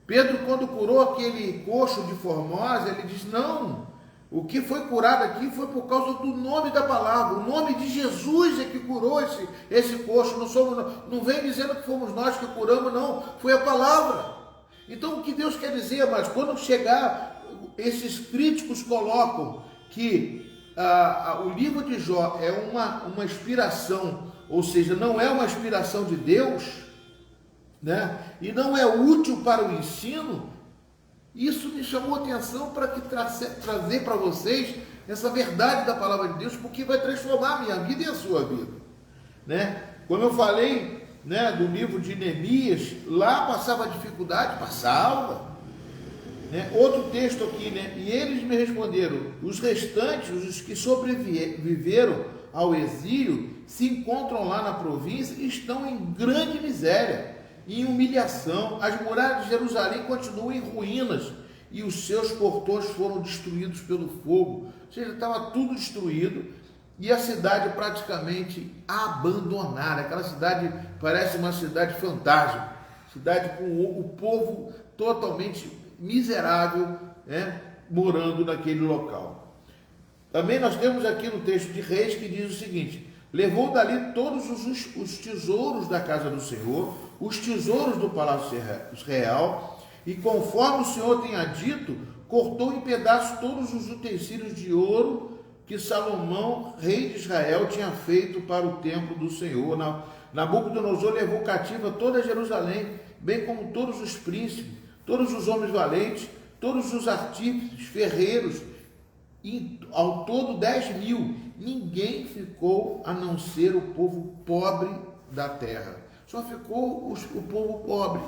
Pedro, quando curou aquele coxo de Formosa, ele diz: não, o que foi curado aqui foi por causa do nome da palavra. O nome de Jesus é que curou esse coxo. Não vem dizendo que fomos nós que curamos, não. Foi a palavra. Então, o que Deus quer dizer, mas quando chegar, esses críticos colocam que o livro de Jó é uma inspiração, ou seja, não é uma inspiração de Deus, né? E não é útil para o ensino. Isso me chamou a atenção para trazer para vocês essa verdade da palavra de Deus, porque vai transformar a minha vida e a sua vida, né? Como eu falei, né, do livro de Neemias, lá passava dificuldade, passava, né? Outro texto aqui, né? E eles me responderam: os restantes, os que sobreviveram ao exílio, se encontram lá na província e estão em grande miséria, em humilhação. As muralhas de Jerusalém continuam em ruínas e os seus portões foram destruídos pelo fogo. Ou seja, estava tudo destruído e a cidade praticamente abandonada. Aquela cidade parece uma cidade fantasma, cidade com o povo totalmente miserável, né, morando naquele local. Também nós temos aqui no texto de Reis que diz o seguinte: levou dali todos os tesouros da casa do Senhor, os tesouros do palácio real, e conforme o Senhor tinha dito, cortou em pedaços todos os utensílios de ouro que Salomão, rei de Israel, tinha feito para o templo do Senhor. Nabucodonosor levou cativa toda Jerusalém, bem como todos os príncipes, todos os homens valentes, todos os artífices, ferreiros, ao todo 10.000. Ninguém ficou a não ser o povo pobre da terra. Só ficou o povo pobre,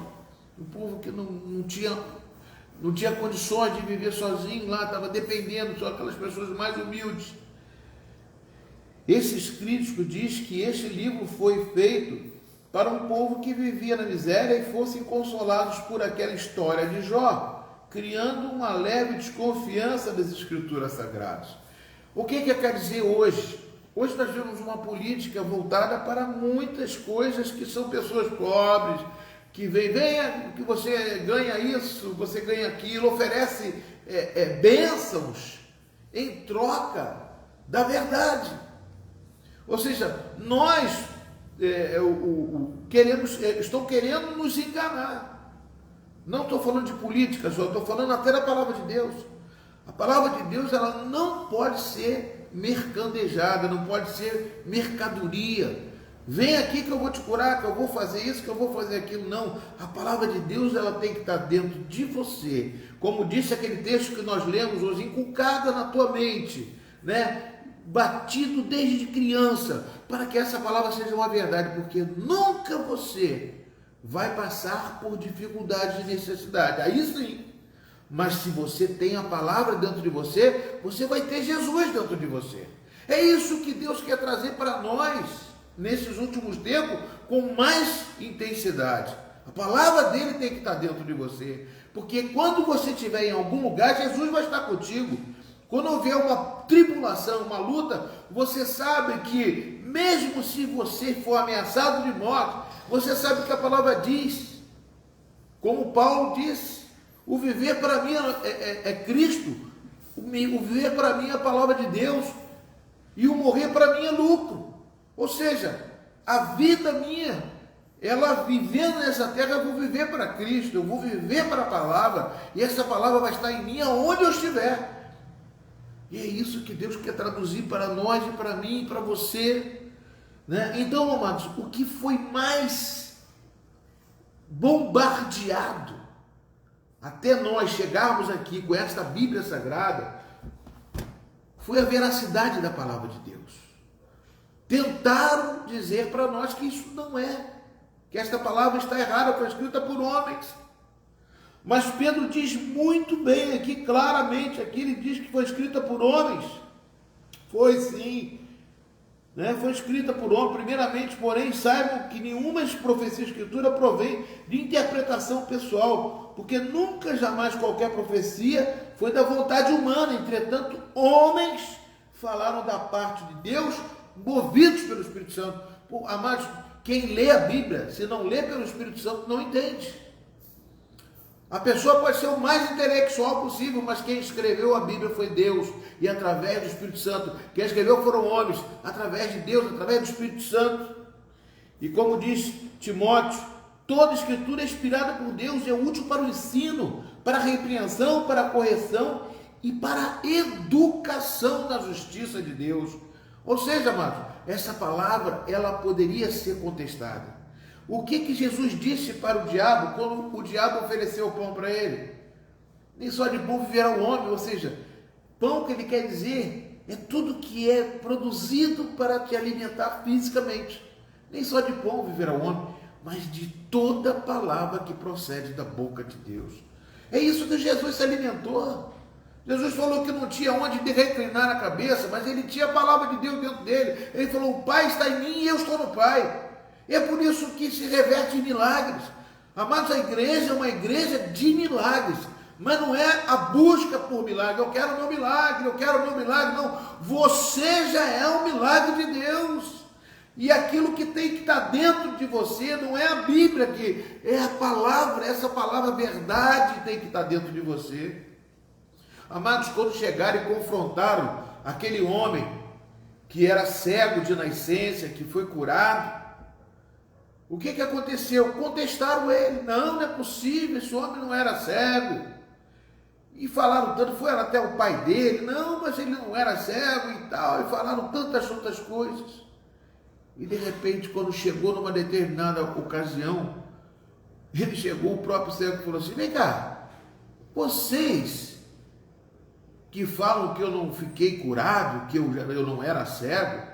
o povo que não tinha condições de viver sozinho lá, estava dependendo, só aquelas pessoas mais humildes. Esses críticos dizem que este livro foi feito para um povo que vivia na miséria e fossem consolados por aquela história de Jó, criando uma leve desconfiança das escrituras sagradas. O que quer dizer hoje? Hoje nós vemos uma política voltada para muitas coisas que são pessoas pobres, que venha que você ganha isso, você ganha aquilo, oferece bênçãos em troca da verdade. Ou seja, nós estão querendo nos enganar. Não estou falando de política só, estou falando até da palavra de Deus. A palavra de Deus, ela não pode ser mercadejada, não pode ser mercadoria. Vem aqui que eu vou te curar, que eu vou fazer isso, que eu vou fazer aquilo. Não, a palavra de Deus, ela tem que estar dentro de você. Como disse aquele texto que nós lemos hoje, inculcada na tua mente, né? Batido desde criança, para que essa palavra seja uma verdade, porque nunca você vai passar por dificuldade e necessidade. Aí sim. Mas se você tem a palavra dentro de você, você vai ter Jesus dentro de você. É isso que Deus quer trazer para nós nesses últimos tempos com mais intensidade. A palavra dele tem que estar dentro de você, porque quando você estiver em algum lugar, Jesus vai estar contigo. Quando houver uma tribulação, uma luta, você sabe que mesmo se você for ameaçado de morte, você sabe que a palavra diz, como Paulo disse: o viver para mim é Cristo, o viver para mim é a palavra de Deus, e o morrer para mim é lucro. Ou seja, a vida minha ela vivendo nessa terra, eu vou viver para Cristo, eu vou viver para a palavra, e essa palavra vai estar em mim aonde eu estiver. E é isso que Deus quer traduzir para nós, e para mim, e para você, né? Então, amados, o que foi mais bombardeado até nós chegarmos aqui com esta Bíblia Sagrada foi a veracidade da palavra de Deus. Tentaram dizer para nós que isso não é, que esta palavra está errada, foi escrita por homens. Mas Pedro diz muito bem aqui, claramente, aqui ele diz que foi escrita por homens. Foi sim, né? Foi escrita por homens. Primeiramente, porém, saibam que nenhuma profecia da Escritura provém de interpretação pessoal, porque nunca, jamais qualquer profecia foi da vontade humana. Entretanto, homens falaram da parte de Deus, movidos pelo Espírito Santo. Pô, amados, quem lê a Bíblia, se não lê pelo Espírito Santo, não entende. A pessoa pode ser o mais intelectual possível, mas quem escreveu a Bíblia foi Deus, e através do Espírito Santo. Quem escreveu foram homens, através de Deus, através do Espírito Santo. E como diz Timóteo, toda escritura é inspirada por Deus e é útil para o ensino, para a repreensão, para a correção e para a educação na justiça de Deus. Ou seja, amados, essa palavra, ela poderia ser contestada. O que Jesus disse para o diabo quando o diabo ofereceu o pão para ele? Nem só de pão viverá o homem, ou seja, pão que ele quer dizer é tudo que é produzido para te alimentar fisicamente. Nem só de pão viverá o homem, mas de toda palavra que procede da boca de Deus. É isso que Jesus se alimentou. Jesus falou que não tinha onde reclinar a cabeça, mas ele tinha a palavra de Deus dentro dele. Ele falou, o Pai está em mim e eu estou no Pai. É por isso que se reverte em milagres. Amados, a igreja é uma igreja de milagres, mas não é a busca por milagre. Eu quero o meu milagre, eu quero o meu milagre. Não, você já é um milagre de Deus. E aquilo que tem que estar dentro de você não é a Bíblia, que é a palavra, essa palavra verdade tem que estar dentro de você. Amados, quando chegaram e confrontaram aquele homem que era cego de nascença, que foi curado, o que aconteceu? Contestaram ele. Não é possível, esse homem não era cego. E falaram tanto, foram até o pai dele. Não, mas ele não era cego e tal. E falaram tantas outras coisas. E de repente, quando chegou numa determinada ocasião, ele chegou, o próprio cego falou assim, vem cá, vocês que falam que eu não fiquei curado, que eu não era cego,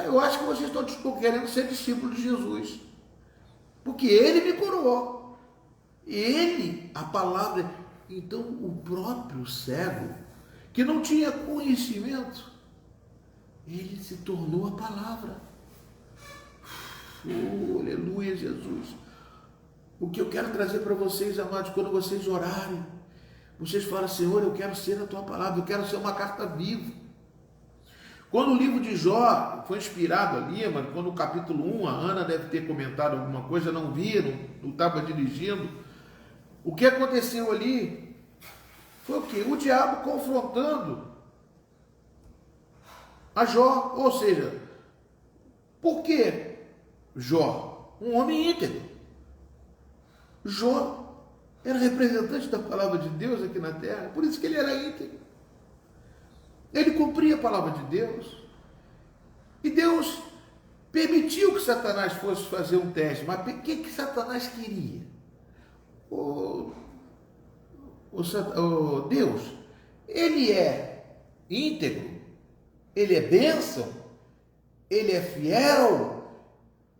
eu acho que vocês estão querendo ser discípulos de Jesus. Porque ele me curou. Ele, a palavra. Então, o próprio cego, que não tinha conhecimento, ele se tornou a palavra. Oh, aleluia, Jesus. O que eu quero trazer para vocês, amados, quando vocês orarem, vocês falam, Senhor, eu quero ser a tua palavra, eu quero ser uma carta viva. Quando o livro de Jó foi inspirado ali, mano, quando o capítulo 1, a Ana deve ter comentado alguma coisa, não vi, não estava dirigindo. O que aconteceu ali foi o quê? O diabo confrontando a Jó, ou seja, por que Jó? Um homem íntegro. Jó era representante da palavra de Deus aqui na terra, por isso que ele era íntegro. Ele cumpria a palavra de Deus. E Deus permitiu que Satanás fosse fazer um teste. Mas o que Satanás queria? Deus, ele é íntegro, ele é bênção, ele é fiel,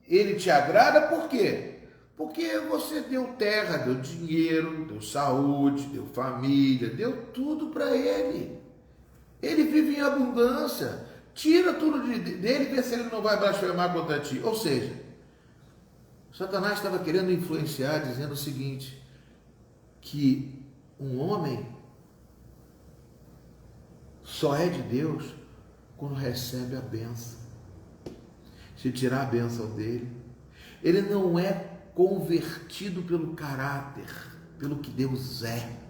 ele te agrada, por quê? Porque você deu terra, deu dinheiro, deu saúde, deu família, deu tudo para ele. Ele vive em abundância. Tira tudo dele e vê se ele não vai blasfemar contra ti. Ou seja, Satanás estava querendo influenciar, dizendo o seguinte, que um homem só é de Deus quando recebe a bênção. Se tirar a bênção dele, ele não é convertido pelo caráter, pelo que Deus é.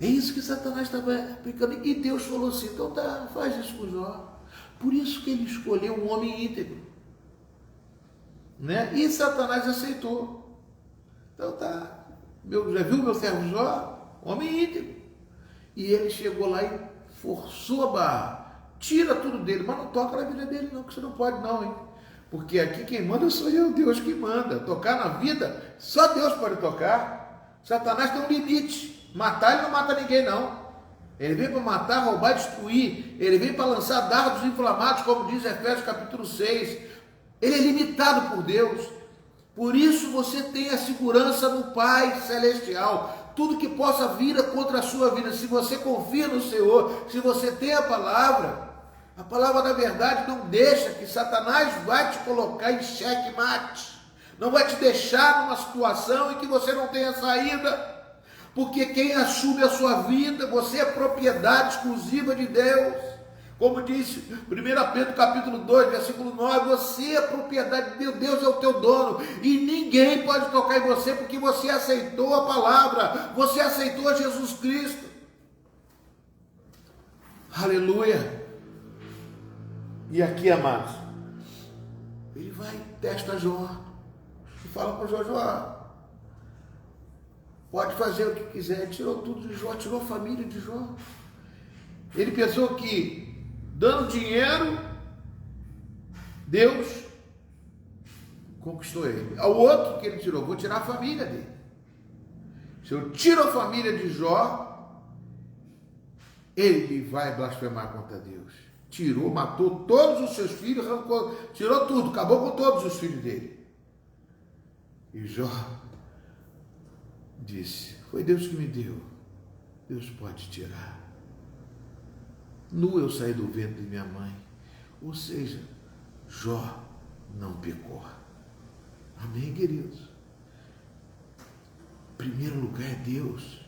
É isso que Satanás estava aplicando. E Deus falou assim, então tá, faz isso com Jó. Por isso que ele escolheu um homem íntegro. né? E Satanás aceitou. Então tá, já viu meu servo Jó? Homem íntegro. E ele chegou lá e forçou a barra. Tira tudo dele, mas não toca na vida dele não, que você não pode não, hein? Porque aqui quem manda sou eu, Deus que manda. Tocar na vida, só Deus pode tocar. Satanás tem um limite. Matar, ele não mata ninguém não. Ele vem para matar, roubar, destruir. Ele vem para lançar dardos inflamados, como diz Efésios capítulo 6. Ele é limitado por Deus. Por isso você tem a segurança no Pai Celestial. Tudo que possa vir contra a sua vida, se você confia no Senhor, se você tem a palavra da verdade não deixa que Satanás vai te colocar em xeque-mate. Não vai te deixar numa situação em que você não tenha saída. Porque quem assume a sua vida, você é propriedade exclusiva de Deus. Como disse 1 Pedro capítulo 2, versículo 9, você é propriedade de Deus, Deus é o teu dono, e ninguém pode tocar em você, porque você aceitou a palavra, você aceitou Jesus Cristo. Aleluia! E aqui, amados, ele vai, testa Jó, e fala para Jó, pode fazer o que quiser. Tirou tudo de Jó, tirou a família de Jó. Ele pensou que dando dinheiro, Deus conquistou ele. Ao outro que ele tirou, vou tirar a família dele. Se eu tiro a família de Jó, ele vai blasfemar contra Deus. Tirou, matou todos os seus filhos, arrancou, tirou tudo, acabou com todos os filhos dele. E Jó disse, foi Deus que me deu, Deus pode tirar. Nu eu saí do ventre de minha mãe. Ou seja, Jó não pecou. Amém, queridos? Em primeiro lugar é Deus.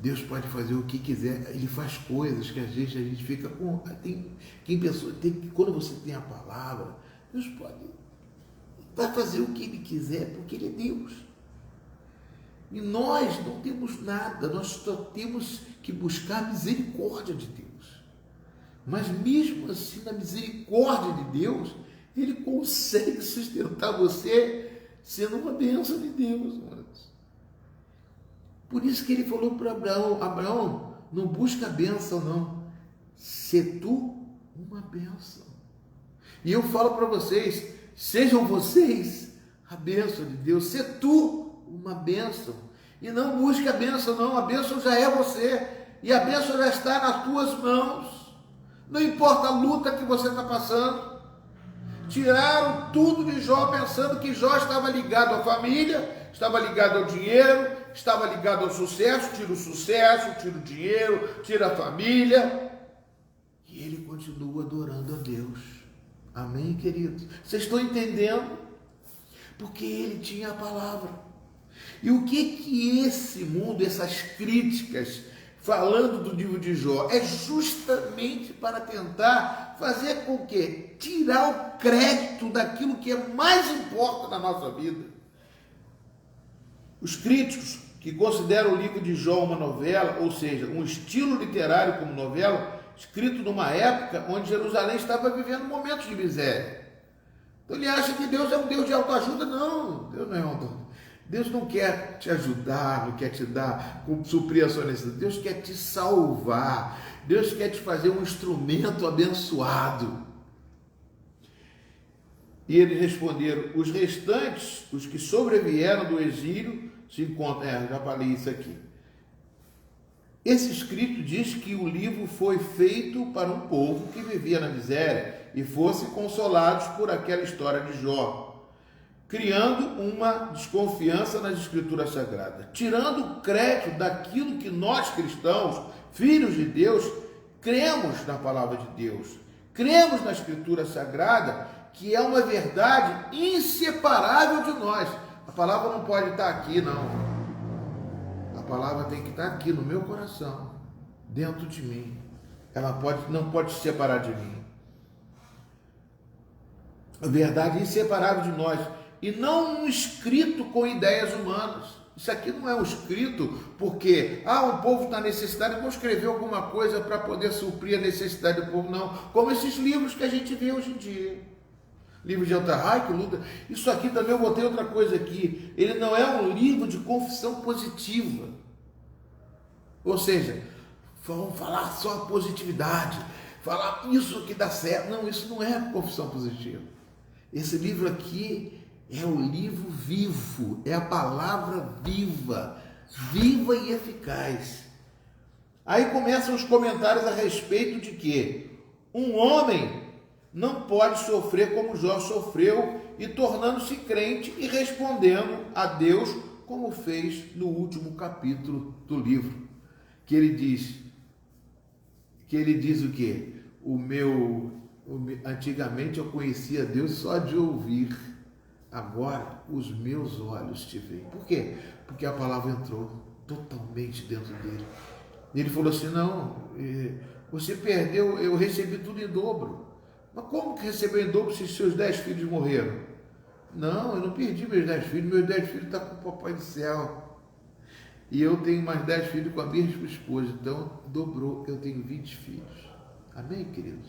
Deus pode fazer o que quiser. Ele faz coisas que às vezes a gente fica com... Quando você tem a palavra, Deus vai fazer o que Ele quiser, porque Ele é Deus. E nós não temos nada, nós só temos que buscar a misericórdia de Deus. Mas mesmo assim, na misericórdia de Deus, Ele consegue sustentar você sendo uma bênção de Deus. Por isso que Ele falou para Abraão, não busca a bênção não, se tu uma bênção. E eu falo para vocês, sejam vocês a bênção de Deus, se tu uma bênção, e não busque a bênção não, a bênção já é você, e a bênção já está nas tuas mãos, não importa a luta que você está passando. Tiraram tudo de Jó, pensando que Jó estava ligado à família, estava ligado ao dinheiro, estava ligado ao sucesso, tira o dinheiro, tira a família, e ele continua adorando a Deus. Amém, queridos? Vocês estão entendendo? Porque ele tinha a palavra. E o que esse mundo, essas críticas, falando do livro de Jó, é justamente para tentar fazer com que tirar o crédito daquilo que é mais importante na nossa vida. Os críticos que consideram o livro de Jó uma novela, ou seja, um estilo literário como novela, escrito numa época onde Jerusalém estava vivendo momentos de miséria. Então ele acha que Deus é um Deus de autoajuda. Não, Deus não é autoajuda. Deus não quer te ajudar, não quer te dar, suprir a sua necessidade. Deus quer te salvar. Deus quer te fazer um instrumento abençoado. E eles responderam, os restantes, os que sobrevieram do exílio, se encontram, já falei isso aqui. Esse escrito diz que o livro foi feito para um povo que vivia na miséria e fosse consolados por aquela história de Jó, criando uma desconfiança nas escrituras sagradas, tirando o crédito daquilo que nós cristãos, filhos de Deus, cremos na palavra de Deus, cremos na escritura sagrada, que é uma verdade inseparável de nós. A palavra não pode estar aqui, não. A palavra tem que estar aqui no meu coração, dentro de mim. Ela não pode se separar de mim. A verdade é inseparável de nós. E não um escrito com ideias humanas. Isso aqui não é um escrito porque, um povo está necessitado, vou escrever alguma coisa para poder suprir a necessidade do povo. Não, como esses livros que a gente vê hoje em dia. livro de alta, ai que luta. Isso aqui também eu botei outra coisa aqui. Ele não é um livro de confissão positiva. Ou seja, vamos falar só a positividade, falar isso que dá certo. Não, isso não é confissão positiva. Esse livro aqui é o livro vivo, é a palavra viva, viva e eficaz. Aí começam os comentários a respeito de que um homem não pode sofrer como Jó sofreu e tornando-se crente e respondendo a Deus como fez no último capítulo do livro, que ele diz o quê? Antigamente eu conhecia Deus só de ouvir, agora os meus olhos te veem. Por quê? Porque a palavra entrou totalmente dentro dele. Ele falou assim, não, você perdeu, eu recebi tudo em dobro. Mas como que recebeu em dobro se seus 10 filhos morreram? Não, eu não perdi meus 10 filhos, meus 10 filhos estão com o papai do céu. E eu tenho mais 10 filhos com a mesma esposa, então dobrou, eu tenho 20 filhos. Amém, queridos?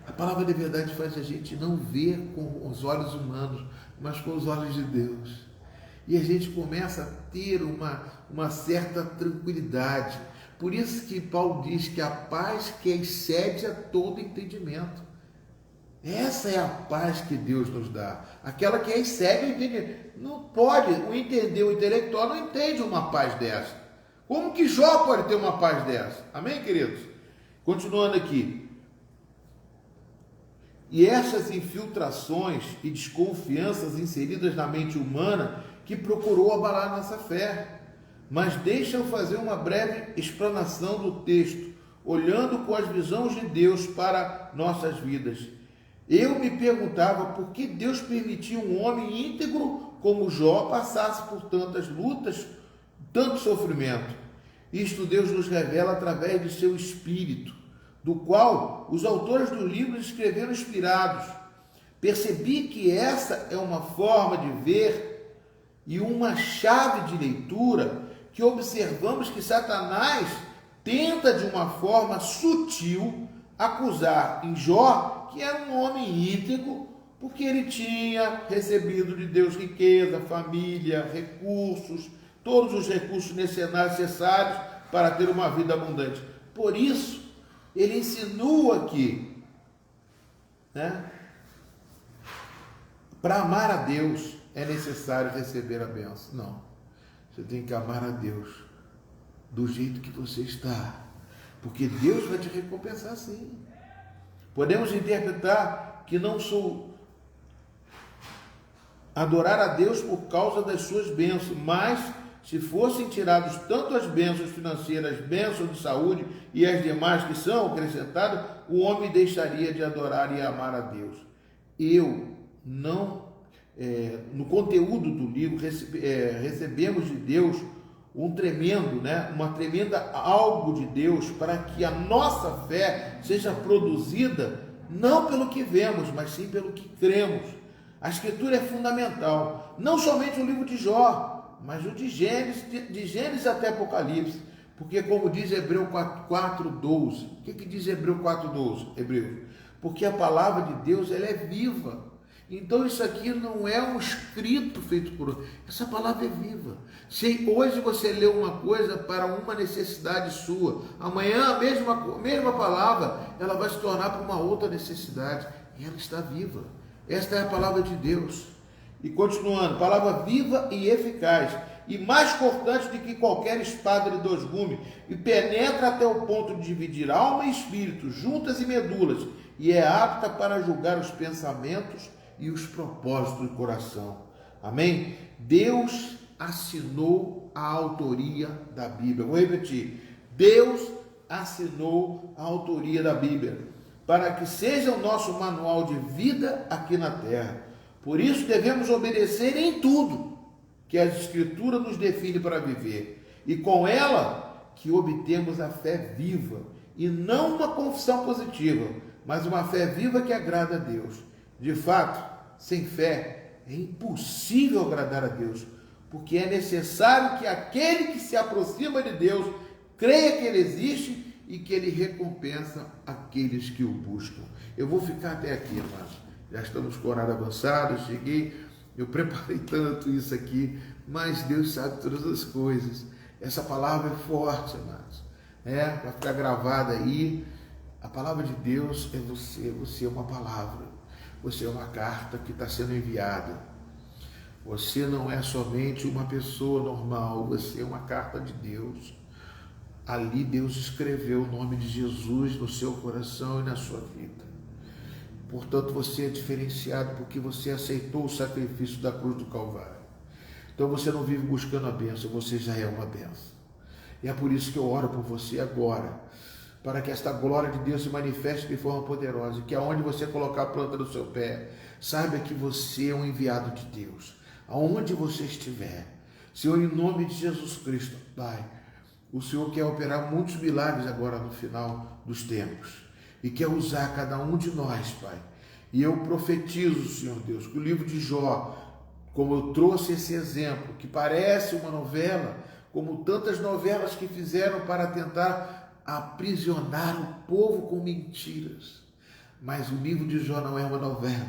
A palavra de verdade faz a gente não ver com os olhos humanos, mas com os olhos de Deus. E a gente começa a ter uma certa tranquilidade. Por isso que Paulo diz que a paz que excede a todo entendimento. Essa é a paz que Deus nos dá. Aquela que excede o entendimento. Não pode, o intelectual não entende uma paz dessa. Como que Jó pode ter uma paz dessa? Amém, queridos? Continuando aqui. E essas infiltrações e desconfianças inseridas na mente humana que procurou abalar nossa fé. Mas deixa eu fazer uma breve explanação do texto, olhando com as visões de Deus para nossas vidas. Eu me perguntava por que Deus permitia um homem íntegro como Jó passasse por tantas lutas, tanto sofrimento. Isto Deus nos revela através de seu Espírito, do qual os autores do livro escreveram inspirados. Percebi que essa é uma forma de ver e uma chave de leitura que observamos que Satanás tenta de uma forma sutil acusar em Jó, que era um homem íntegro, porque ele tinha recebido de Deus riqueza, família, recursos, todos os recursos necessários para ter uma vida abundante. Por isso, ele insinua aqui, né? Para amar a Deus é necessário receber a bênção. Não. Você tem que amar a Deus do jeito que você está, porque Deus vai te recompensar sim. Podemos interpretar que não sou adorar a Deus por causa das suas bênçãos, mas se fossem tirados tanto as bênçãos financeiras, bênçãos de saúde e as demais que são acrescentadas, o homem deixaria de adorar e amar a Deus. No conteúdo do livro, recebemos de Deus uma tremenda algo de Deus para que a nossa fé seja produzida não pelo que vemos, mas sim pelo que cremos. A Escritura é fundamental, não somente o livro de Jó, mas o de Gênesis até Apocalipse, porque como diz Hebreu 4:12, o que diz Hebreu 4:12? Porque a palavra de Deus ela é viva. Então isso aqui não é um escrito feito por outro. Essa palavra é viva. Se hoje você lê uma coisa para uma necessidade sua, amanhã a mesma palavra, ela vai se tornar para uma outra necessidade. E ela está viva. Esta é a palavra de Deus. E continuando, palavra viva e eficaz, e mais cortante do que qualquer espada de 2 gumes, e penetra até o ponto de dividir alma e espírito, juntas e medulas, e é apta para julgar os pensamentos e os propósitos do coração. Amém? Deus assinou a autoria da Bíblia. Vou repetir. Deus assinou a autoria da Bíblia para que seja o nosso manual de vida aqui na terra. Por isso devemos obedecer em tudo que a Escritura nos define para viver. E com ela que obtemos a fé viva, e não uma confissão positiva, mas uma fé viva que agrada a Deus. De fato, sem fé é impossível agradar a Deus, porque é necessário que aquele que se aproxima de Deus creia que Ele existe e que Ele recompensa aqueles que o buscam. Eu vou ficar até aqui, amados. Já estamos com o horário avançado, cheguei, eu preparei tanto isso aqui, mas Deus sabe todas as coisas. Essa palavra é forte, amados. Vai ficar gravada aí. A palavra de Deus é você. Você é uma palavra. Você é uma carta que está sendo enviada. Você não é somente uma pessoa normal. Você é uma carta de Deus. Ali Deus escreveu o nome de Jesus no seu coração e na sua vida. Portanto, você é diferenciado porque você aceitou o sacrifício da cruz do Calvário. Então você não vive buscando a bênção, você já é uma bênção. E é por isso que eu oro por você agora, para que esta glória de Deus se manifeste de forma poderosa, e que aonde você colocar a planta do seu pé, saiba que você é um enviado de Deus. Aonde você estiver, Senhor, em nome de Jesus Cristo, Pai, o Senhor quer operar muitos milagres agora no final dos tempos. E quer usar cada um de nós, Pai. E eu profetizo, Senhor Deus, que o livro de Jó, como eu trouxe esse exemplo, que parece uma novela, como tantas novelas que fizeram para tentar aprisionar o povo com mentiras. Mas o livro de Jó não é uma novela,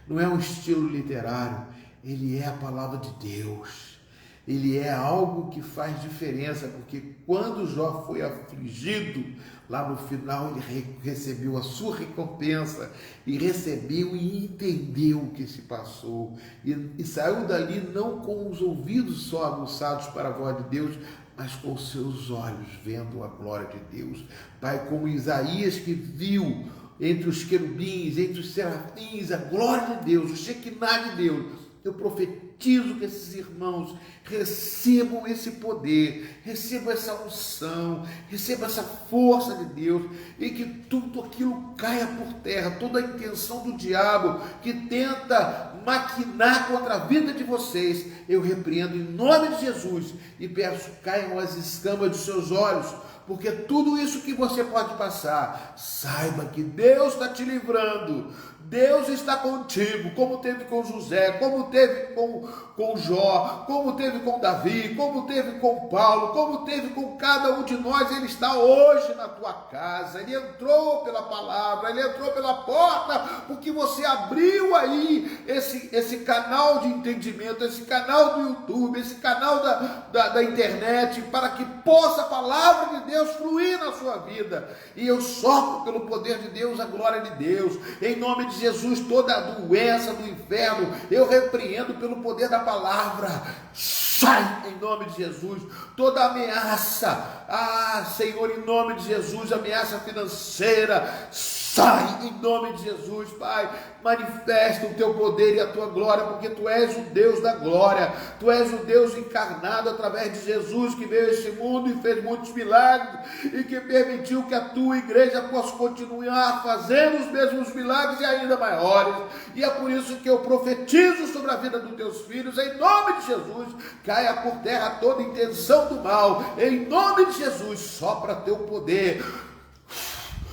não é um estilo literário, ele é a palavra de Deus. Ele é algo que faz diferença, porque quando Jó foi afligido, lá no final ele recebeu a sua recompensa, e recebeu e entendeu o que se passou, e saiu dali não com os ouvidos só aguçados para a voz de Deus, mas com os seus olhos vendo a glória de Deus. Pai, como Isaías que viu entre os querubins, entre os serafins, a glória de Deus, o Shekinah de Deus. Eu profetizo que esses irmãos recebam esse poder, recebam essa unção, recebam essa força de Deus, e que tudo aquilo caia por terra, toda a intenção do diabo que tenta maquinar contra a vida de vocês, eu repreendo em nome de Jesus e peço, caiam as escamas dos seus olhos, porque tudo isso que você pode passar, saiba que Deus está te livrando, Deus está contigo, como teve com José, como teve com Jó, como teve com Davi, como teve com Paulo, como teve com cada um de nós. Ele está hoje na tua casa, ele entrou pela palavra, ele entrou pela porta, porque você abriu aí esse canal de entendimento, esse canal do YouTube, esse canal da internet, para que possa a palavra de Deus fluir na sua vida. E eu sopro pelo poder de Deus a glória de Deus, em nome de Jesus, toda a doença do inferno, eu repreendo pelo poder da palavra, sai em nome de Jesus, toda ameaça, Senhor, em nome de Jesus, ameaça financeira, sai em nome de Jesus, Pai, manifesta o teu poder e a tua glória, porque tu és o Deus da glória, tu és o Deus encarnado através de Jesus, que veio a este mundo e fez muitos milagres, e que permitiu que a tua igreja possa continuar fazendo os mesmos milagres e ainda maiores, e é por isso que eu profetizo sobre a vida dos teus filhos, em nome de Jesus, caia por terra toda intenção do mal, em nome de Jesus, sopra teu poder,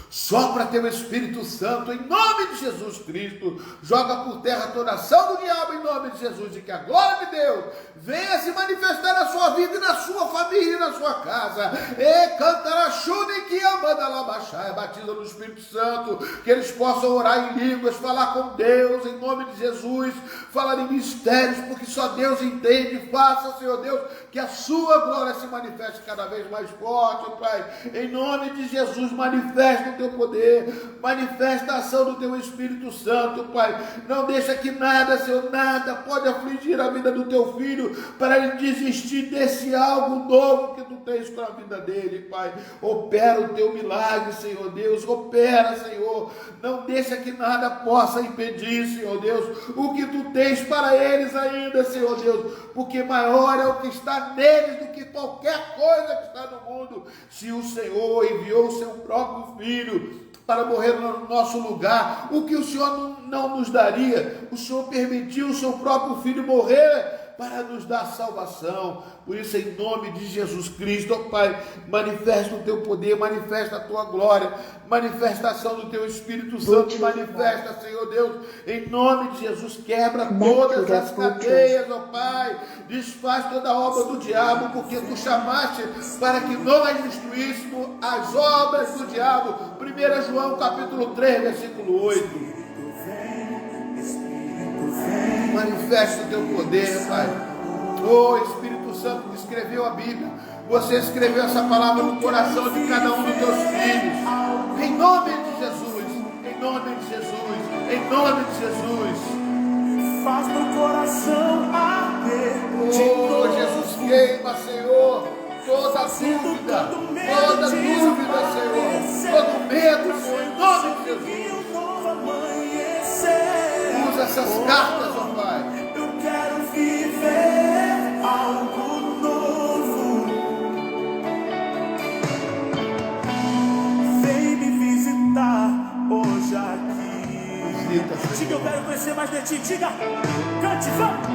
sopra teu Espírito Santo, em nome de Jesus Cristo, joga por terra toda ação do diabo, em nome de Jesus, e que a glória de Deus venha se manifestar na sua vida e na sua família e na sua casa, e cantará chune que amanda labachai, batiza no Espírito Santo, que eles possam orar em línguas, falar com Deus, em nome de Jesus, falar em mistérios, porque só Deus entende. Faça, Senhor Deus, que a sua glória se manifeste cada vez mais forte, Pai, em nome de Jesus, manifesta o teu poder, manifesta a ação do teu Espírito Santo, Pai, não deixa que nada, Senhor, nada pode afligir a vida do teu filho, para ele desistir desse algo novo que tu tens para a vida dele, Pai, opera o teu milagre, Senhor Deus, opera, Senhor, não deixa que nada possa impedir, Senhor Deus, o que tu tens para eles ainda, Senhor Deus, porque maior é o que está neles do que qualquer coisa que está no mundo. Se o Senhor enviou o seu próprio Filho para morrer no nosso lugar, o que o Senhor não nos daria? O Senhor permitiu o seu próprio Filho morrer para nos dar salvação. Por isso, em nome de Jesus Cristo, ó Pai, manifesta o teu poder, manifesta a tua glória, manifestação do teu Espírito Santo, manifesta, Senhor Deus, em nome de Jesus, quebra todas as cadeias, ó Pai, desfaz toda a obra do diabo, porque tu chamaste para que nós destruíssemos as obras do diabo. 1 João capítulo 3, versículo 8. Manifesta o teu poder, Pai. Oh, Espírito Santo que escreveu a Bíblia, você escreveu essa palavra no coração de cada um dos teus filhos. Em nome de Jesus, em nome de Jesus, em nome de Jesus. Faz meu coração arder. Oh, Jesus, queima, Senhor, toda dúvida, Senhor, todo medo, Senhor, em nome de Jesus. Usa essas cartas, ó Pai. Eu quero viver algo novo. Vem me visitar hoje aqui. Diga, eu quero conhecer mais de ti. Diga, cante, vamos.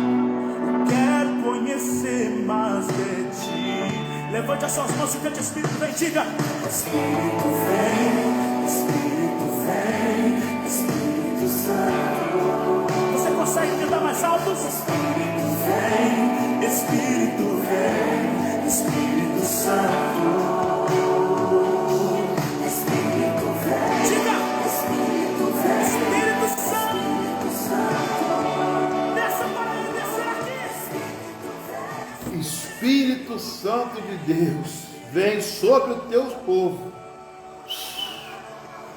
Eu quero conhecer mais de ti. Levante as suas mãos e cante, Espírito vem, diga. Espírito vem, Espírito vem, Espírito Santo. Você consegue cantar mais alto? Espírito vem, Espírito vem, Espírito Santo. Espírito vem, diga. Espírito vem, Espírito Santo. Desça para ele, descer aqui. Espírito Santo de Deus, vem sobre o teu povo.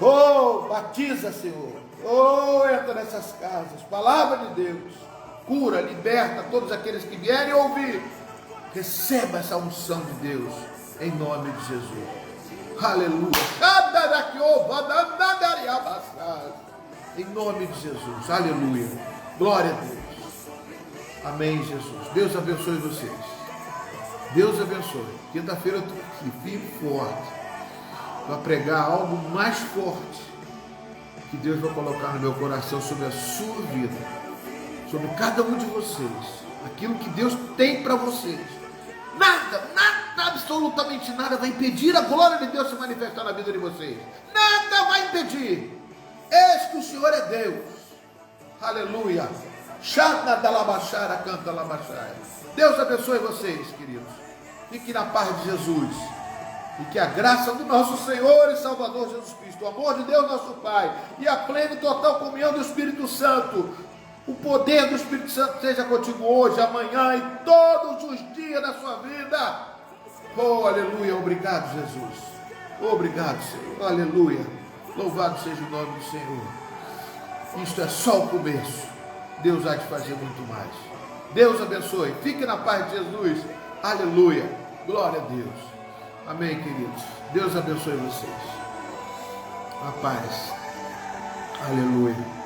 Oh, batiza, Senhor. Oh, entra nessas casas. Palavra de Deus. Cura, liberta todos aqueles que vierem ouvir. Receba essa unção de Deus, em nome de Jesus. Aleluia. Em nome de Jesus. Aleluia. Glória a Deus. Amém, Jesus. Deus abençoe vocês. Deus abençoe. Quinta-feira eu estou aqui, firme e forte, para pregar algo mais forte que Deus vai colocar no meu coração sobre a sua vida, sobre cada um de vocês. Aquilo que Deus tem para vocês. Nada, absolutamente nada vai impedir a glória de Deus se manifestar na vida de vocês. Nada vai impedir. Eis que o Senhor é Deus. Aleluia. Chata da labachara, canta labachara. Deus abençoe vocês, queridos. Fiquem na paz de Jesus. E que a graça do nosso Senhor e Salvador Jesus Cristo, o amor de Deus nosso Pai e a plena e total comunhão do Espírito Santo, o poder do Espírito Santo seja contigo hoje, amanhã e todos os dias da sua vida. Oh, aleluia. Obrigado, Jesus. Obrigado, Senhor. Aleluia. Louvado seja o nome do Senhor. Isto é só o começo. Deus há de fazer muito mais. Deus abençoe. Fique na paz de Jesus. Aleluia. Glória a Deus. Amém, queridos. Deus abençoe vocês. A paz. Aleluia.